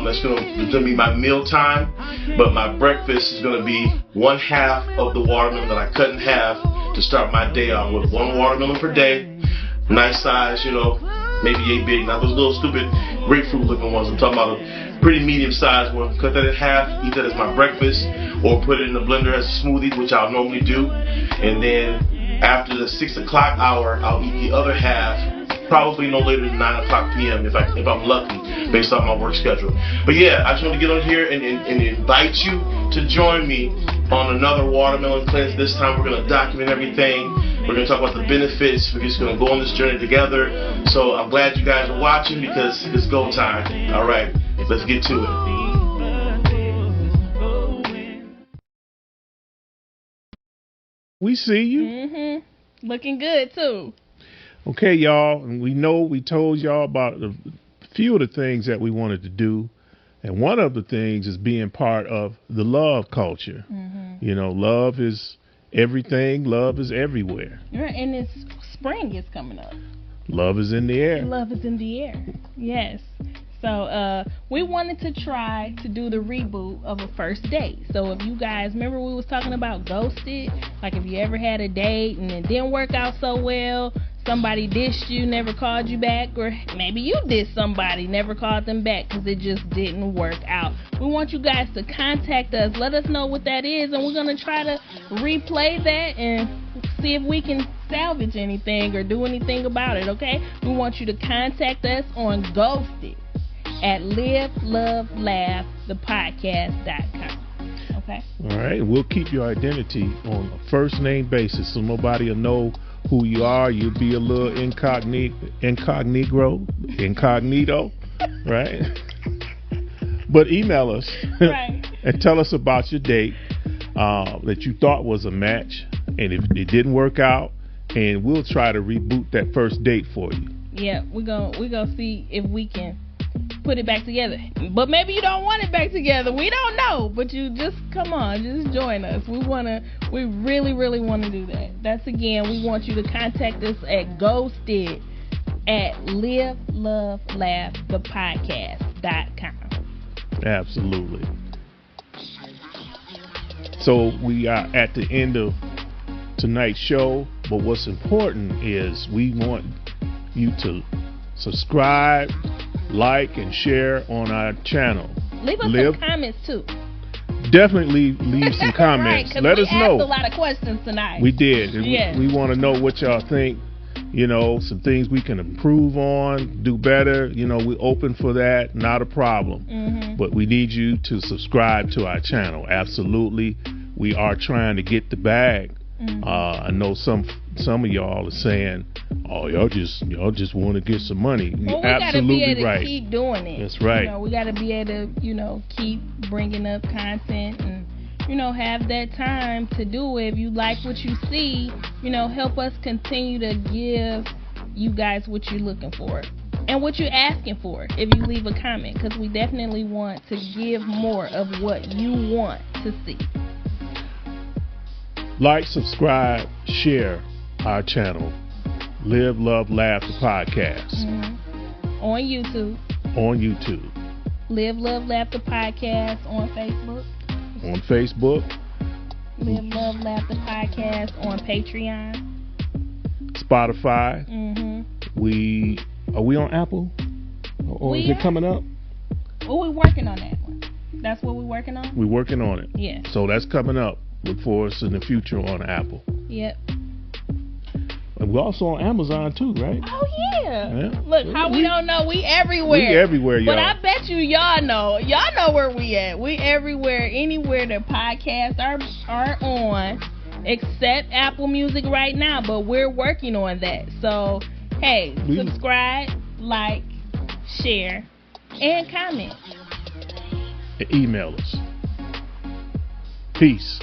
[SPEAKER 15] that's going to be my meal time. But my breakfast is going to be 1/2 of the watermelon that I cut in half to start my day off with. 1 watermelon per day. Nice size, you know, maybe 8 big, not those little stupid grapefruit looking ones. I'm talking about a pretty medium sized one. Cut that in half, eat that as my breakfast, or put it in the blender as a smoothie, which I'll normally do. And then after the 6 o'clock hour, I'll eat the other half, probably no later than 9 o'clock p.m. if I'm lucky, based on my work schedule. But yeah, I just want to get on here and invite you to join me on another watermelon cleanse. This time we're going to document everything. We're going to talk about the benefits. We're just going to go on this journey together. So I'm glad you guys are watching because it's go time. All right, let's get to it.
[SPEAKER 2] We see you.
[SPEAKER 1] Mm-hmm. Looking good, too.
[SPEAKER 2] Okay, y'all. And we told y'all about a few of the things that we wanted to do. And one of the things is being part of the love culture. Mm-hmm. You know, love is everything. Love is everywhere.
[SPEAKER 1] Right, and it's spring is coming up.
[SPEAKER 2] Love is in the air.
[SPEAKER 1] Love is in the air. Yes. So we wanted to try to do the reboot of a first date. So if you guys remember we was talking about ghosted, like if you ever had a date and it didn't work out so well, somebody dished you, never called you back, or maybe you dissed somebody, never called them back because it just didn't work out. We want you guys to contact us. Let us know what that is, and we're going to try to replay that and see if we can salvage anything or do anything about it, okay? We want you to contact us on Ghosted at livelovelaughthepodcast.com. Okay?
[SPEAKER 2] All right. We'll keep your identity on a first name basis so nobody will know who you are. You'll be a little incognito, right? But email us
[SPEAKER 1] right.
[SPEAKER 2] and tell us about your date that you thought was a match, and if it didn't work out, and we'll try to reboot that first date for you.
[SPEAKER 1] Yeah, we're gonna see if we can put it back together. But maybe you don't want it back together. We don't know. But you just come on, just join us. We really, really want to do that. That's again, we want you to contact us at Ghosted at livelovelaughthepodcast.com.
[SPEAKER 2] Absolutely. So we are at the end of tonight's show, but what's important is we want you to subscribe, like, and share on our channel.
[SPEAKER 1] Leave us some comments too.
[SPEAKER 2] Definitely leave some comments.
[SPEAKER 1] Right,
[SPEAKER 2] let us know.
[SPEAKER 1] We asked a lot of questions tonight.
[SPEAKER 2] We did.
[SPEAKER 1] Yes.
[SPEAKER 2] We want to know what y'all think. You know, some things we can improve on, do better. You know, we're open for that. Not a problem. Mm-hmm. But we need you to subscribe to our channel. Absolutely. We are trying to get the bag. Mm-hmm. I know some of y'all are saying, "Oh, y'all just want to get some money."
[SPEAKER 1] Well, we
[SPEAKER 2] absolutely
[SPEAKER 1] gotta be able
[SPEAKER 2] right.
[SPEAKER 1] to keep doing it.
[SPEAKER 2] That's right.
[SPEAKER 1] You know, we gotta be able to, keep bringing up content and, have that time to do it. If you like what you see, help us continue to give you guys what you're looking for and what you're asking for. If you leave a comment, because we definitely want to give more of what you want to see.
[SPEAKER 2] Like, subscribe, share our channel. Live, Love, Laugh, the podcast.
[SPEAKER 1] Mm-hmm. On YouTube.
[SPEAKER 2] On YouTube.
[SPEAKER 1] Live, Love, Laugh, the podcast on Facebook.
[SPEAKER 2] On Facebook.
[SPEAKER 1] Live, Love, Laugh, the podcast on Patreon.
[SPEAKER 2] Spotify.
[SPEAKER 1] Mm-hmm.
[SPEAKER 2] Are we on Apple? Or is it coming up?
[SPEAKER 1] Oh, we're working on that one. That's what we're working on?
[SPEAKER 2] We're working on it.
[SPEAKER 1] Yeah.
[SPEAKER 2] So that's coming up. Look for us in the future on Apple.
[SPEAKER 1] Yep.
[SPEAKER 2] And we're also on Amazon too, right?
[SPEAKER 1] Oh yeah. Look, how we don't know? We everywhere.
[SPEAKER 2] We everywhere, y'all.
[SPEAKER 1] But I bet y'all know. Y'all know where we at. We everywhere, anywhere the podcasts are on, except Apple Music right now. But we're working on that. So hey, subscribe, like, share, and comment.
[SPEAKER 2] And email us. Peace.